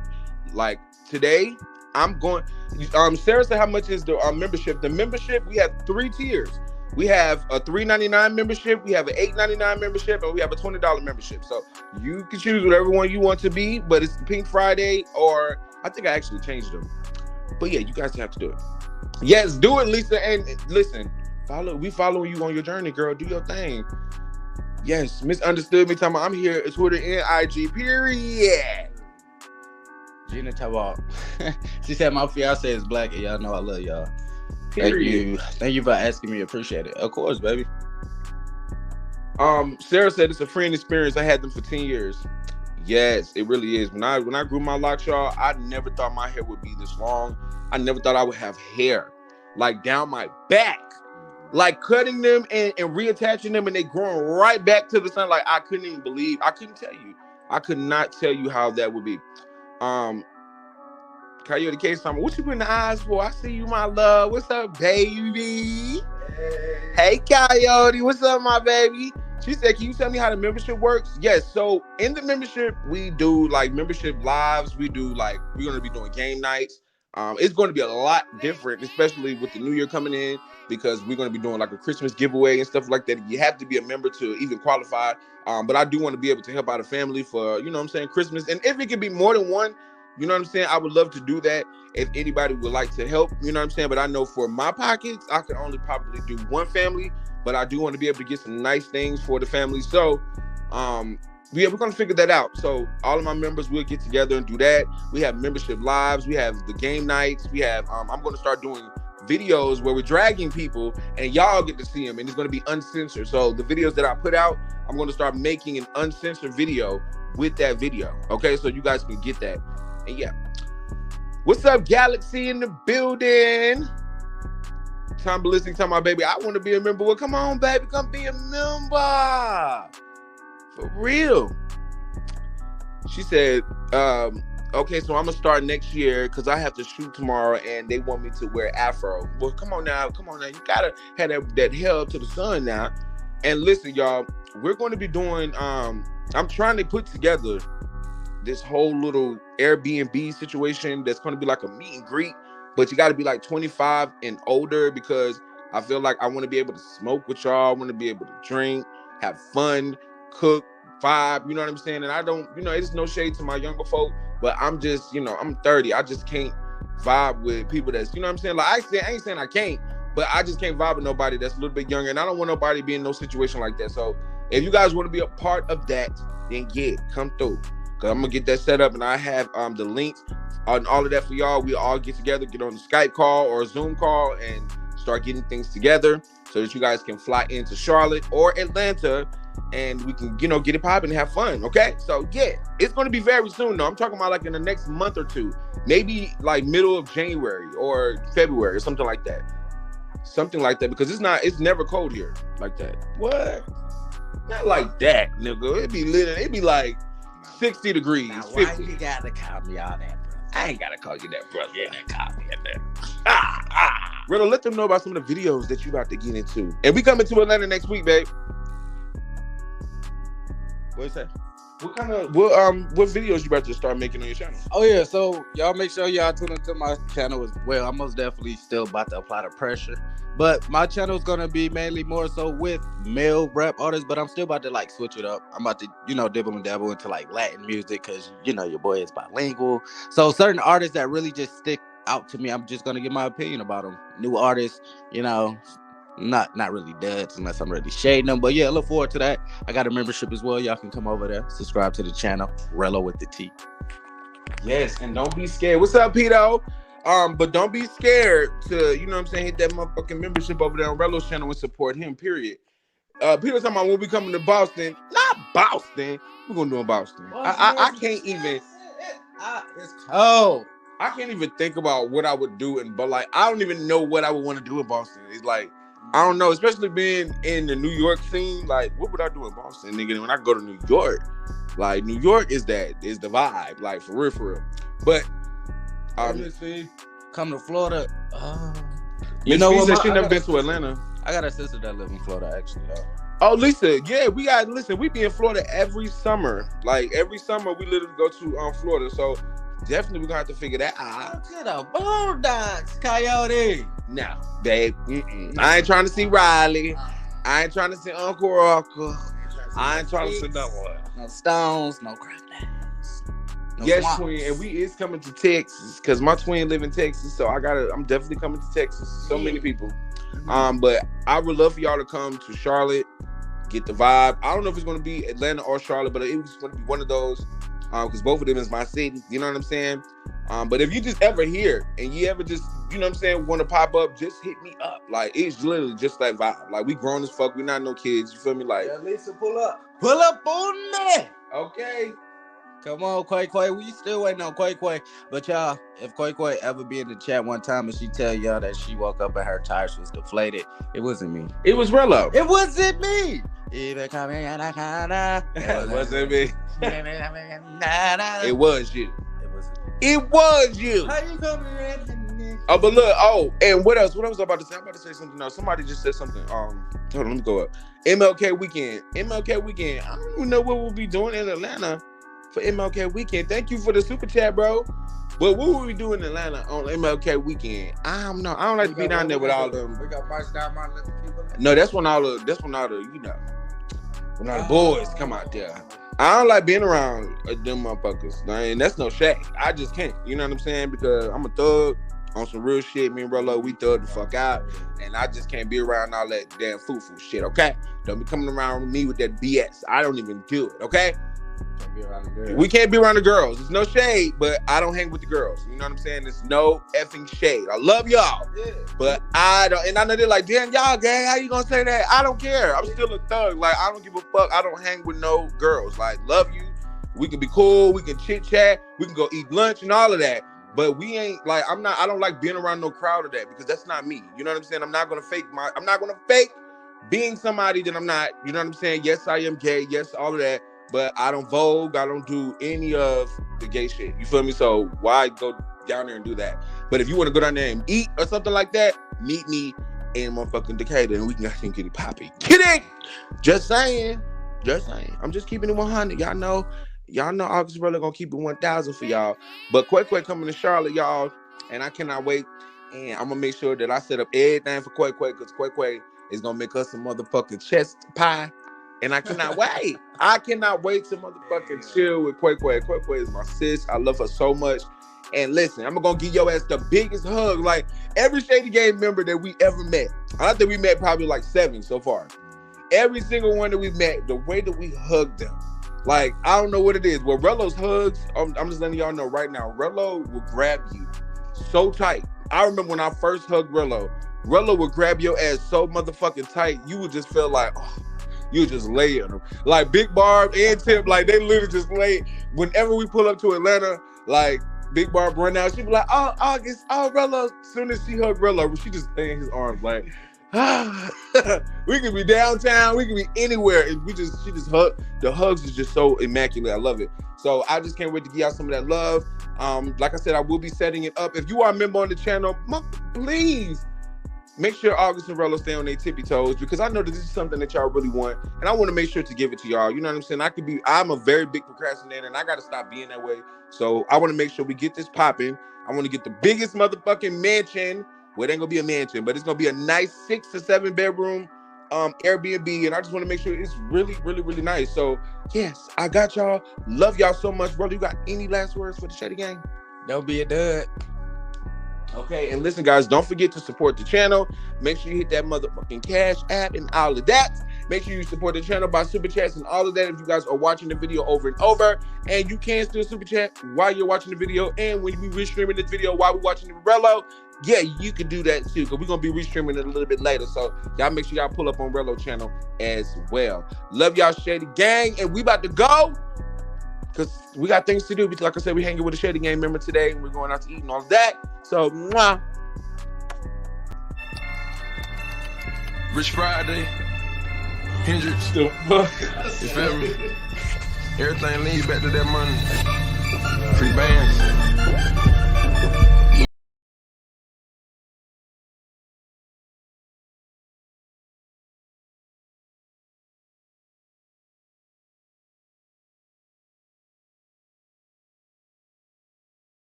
Like, today, I'm going... Sarah said, how much is the membership? The membership, we have 3 tiers. We have a $3.99 membership, we have an $8.99 membership, and we have a $20 membership. So you can choose whatever one you want to be, but it's Pink Friday, or I think I actually changed them. But yeah, you guys have to do it. Yes, do it, Lisa. And listen, we following you on your journey, girl. Do your thing. Yes, misunderstood me talking about I'm here at Twitter and IG, period. Gina Tawal. She said my fiance is black, and y'all know I love y'all. Period. Thank you for asking me. Appreciate it. Of course, baby. Sarah said it's a friend experience. I had them for 10 years. Yes, it really is. When I grew my locks, y'all, I never thought my hair would be this long. I never thought I would have hair like down my back, like cutting them and reattaching them, and they growing right back to the sun. Like, I couldn't even believe. I couldn't tell you. I could not tell you how that would be. Coyote Case, what you put in the eyes for? I see you, my love. What's up, baby? Hey, Coyote. What's up, my baby? She said, can you tell me how the membership works? Yes. So in the membership, we do like membership lives. We do like, we're going to be doing game nights. It's going to be a lot different, especially with the new year coming in, because we're going to be doing like a Christmas giveaway and stuff like that. You have to be a member to even qualify. But I do want to be able to help out a family for, you know what I'm saying, Christmas. And if it can be more than one, you know what I'm saying, I would love to do that if anybody would like to help, you know what I'm saying. But I know for my pockets, I can only probably do one family, but I do want to be able to get some nice things for the family. So, we're going to figure that out. So all of my members will get together and do that. We have membership lives. We have the game nights. We have, I'm going to start doing videos where we're dragging people and y'all get to see them, and it's going to be uncensored. So the videos that I put out, I'm going to start making an uncensored video with that video. Okay, so you guys can get that. And yeah, what's up, Galaxy in the building? Tom Ballistic, talking about, baby, I want to be a member. Well, come on, baby, come be a member. For real. She said, okay, so I'm gonna start next year because I have to shoot tomorrow and they want me to wear afro. Well, come on now. You gotta have that hair up to the sun now. And listen, y'all, we're going to be doing, I'm trying to put together this whole little Airbnb situation that's going to be like a meet and greet, but you got to be like 25 and older, because I feel like I want to be able to smoke with y'all. I want to be able to drink, have fun, cook, vibe, you know what I'm saying? And I don't, you know, it's no shade to my younger folk, but I'm just, you know, I'm 30. I just can't vibe with people that's, you know what I'm saying? Like, I ain't saying I can't, but I just can't vibe with nobody that's a little bit younger, and I don't want nobody to be in no situation like that. So if you guys want to be a part of that, then yeah, come through, because I'm going to get that set up, and I have the links on all of that for y'all. We all get together, get on a Skype call or a Zoom call, and start getting things together so that you guys can fly into Charlotte or Atlanta, and we can, you know, get it popping and have fun, okay? So yeah, it's going to be very soon though. I'm talking about like in the next month or two, maybe like middle of January or February or something like that, because it's never cold here like that. What? Not like that, nigga. It'd be like 60 degrees. Now, why 50. You gotta call me all that, bro? I ain't gotta call you that, brother. You ain't call me that. Riddle, let them know about some of the videos that you about to get into. And we coming to Atlanta next week, babe. What's that? What videos you about to start making on your channel? Oh yeah, so y'all make sure y'all tune into my channel as well. I'm most definitely still about to apply the pressure, but my channel is gonna be mainly more so with male rap artists, but I'm still about to like switch it up. I'm about to, you know, dibble and dabble into like Latin music, because you know your boy is bilingual. So certain artists that really just stick out to me, I'm just gonna give my opinion about them. New artists, you know, not really duds unless I'm really shading them, but yeah, look forward to that. I got a membership as well. Y'all can come over there, subscribe to the channel, Rello with the T. Yes, and don't be scared. What's up, Pito? But don't be scared to, you know what I'm saying, hit that motherfucking membership over there on Rello's channel and support him, period. Pito's talking about when we coming to Boston. Not Boston. We're gonna do in Boston. I can't even. It's cold. I can't even think about what I would do, but like, I don't even know what I would want to do in Boston. It's like, I don't know, especially being in the New York scene. Like, what would I do in Boston, nigga? When I go to New York, like, New York is the vibe, like, for real. But come to Florida. You know what? She never been to Atlanta. I got a sister that lives in Florida, actually. Oh, Lisa, yeah, we be in Florida every summer. Like, every summer we literally go to Florida. So definitely we're gonna have to figure that out. To the Bulldogs, Coyote. No, babe. I ain't trying to see Riley. I ain't trying to see Uncle Rocco. I ain't trying to see no one. No Stones, no Crackdowns. No yes, swamps. twin, and we is coming to Texas because my twin live in Texas, so I'm definitely coming to Texas. So many people. But I would love for y'all to come to Charlotte, get the vibe. I don't know if it's gonna be Atlanta or Charlotte, but it was gonna be one of those. Because both of them is my city, you know what I'm saying? But if you just ever here and you ever just, you know what I'm saying, want to pop up, just hit me up. Like, it's literally just that vibe. Like, we grown as fuck, we not no kids, you feel me? Like, yeah, Lisa, pull up on me. Okay. Come on, Quay. We still waiting on Quay. But y'all, if Quay ever be in the chat one time and she tell y'all that she woke up and her tires was deflated, it wasn't me. It was Rello. It wasn't me. It wasn't me. It was you. It was you. How you coming? Oh, but look. Oh, and what else? What I was about to say? I'm about to say something else. Somebody just said something. Hold on, let me go up. MLK weekend. I don't even know what we'll be doing in Atlanta for MLK weekend. Thank you for the super chat, bro. But what would we do in Atlanta on MLK weekend? I don't know. I don't like to be down there with all them. We got March down my little people. No, that's when all the you know, when all the boys come out there. I don't like being around them motherfuckers. And that's no shade. I just can't. You know what I'm saying? Because I'm a thug on some real shit. Me and Rollo, we thug the fuck out. And I just can't be around all that damn foo-foo shit, okay? Don't be coming around with me with that BS. I don't even do it, okay? We can't be around the girls. There's no shade, but I don't hang with the girls. You know what I'm saying? There's no effing shade. I love y'all, but I don't. And I know they're like, damn, y'all gay. How you gonna say that? I don't care. I'm still a thug. Like, I don't give a fuck. I don't hang with no girls. Like, love you. We can be cool. We can chit chat. We can go eat lunch and all of that. But we ain't like. I don't like being around no crowd of that because that's not me. You know what I'm saying? I'm not gonna fake being somebody that I'm not. You know what I'm saying? Yes, I am gay. Yes, all of that. But I don't vogue. I don't do any of the gay shit. You feel me? So why go down there and do that? But if you want to go down there and eat or something like that, meet me in motherfucking Decatur and we can get it poppy. Kidding! Just saying. I'm just keeping it 100. Y'all know August Rella gonna keep it 1,000 for y'all. But Quay coming to Charlotte, y'all, and I cannot wait. And I'm gonna make sure that I set up everything for Quay because Quay is gonna make us some motherfucking chest pie. And I cannot wait. I cannot wait to motherfucking chill with Quay. Quay is my sis. I love her so much. And listen, I'm gonna give your ass the biggest hug. Like every Shady Game member that we ever met. I think we met probably like 7 so far. Every single one that we met, the way that we hugged them. Like, I don't know what it is. Well, Rello's hugs, I'm just letting y'all know right now, Rello will grab you so tight. I remember when I first hugged Rello would grab your ass so motherfucking tight, you would just feel like, oh, you just lay on them. Like Big Barb and Tip, like they literally just lay. Whenever we pull up to Atlanta, like Big Barb run out, she be like, oh, August, oh, Rello. As soon as she hugged Rello, she just lay in his arms like, we could be downtown, we could be anywhere. And she just hug. The hugs is just so immaculate. I love it. So I just can't wait to give y'all some of that love. Like I said, I will be setting it up. If you are a member on the channel, please make sure August and Rello stay on their tippy toes because I know that this is something that y'all really want, and I want to make sure to give it to y'all. You know what I'm saying? I'm a very big procrastinator, and I got to stop being that way. So I want to make sure we get this popping. I want to get the biggest motherfucking mansion. Well, it ain't gonna be a mansion, but it's gonna be a nice 6 to 7 bedroom Airbnb, and I just want to make sure it's really, really, really nice. So yes, I got y'all. Love y'all so much, brother. You got any last words for the Shady Gang? Don't be a dud. Okay, and listen, guys, don't forget to support the channel. Make sure you hit that motherfucking Cash App and all of that. Make sure you support the channel by super chats and all of that if you guys are watching the video over and over. And you can still super chat while you're watching the video. And when we restreaming this video while we're watching the Rello, yeah, you can do that too, because we're going to be restreaming it a little bit later. So y'all make sure y'all pull up on Rello channel as well. Love y'all, Shady Gang. And we about to go because we got things to do. Because like I said, we hanging with a Shady Gang member today. And we're going out to eat and all of that. So, mwah. Rich Friday, Hendrix, you feel me? Everything leads back to that money. Free bands.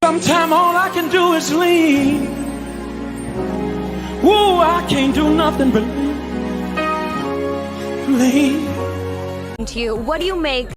Sometime all I can do is lean. Woo, I can't do nothing but lean. To you, what do you make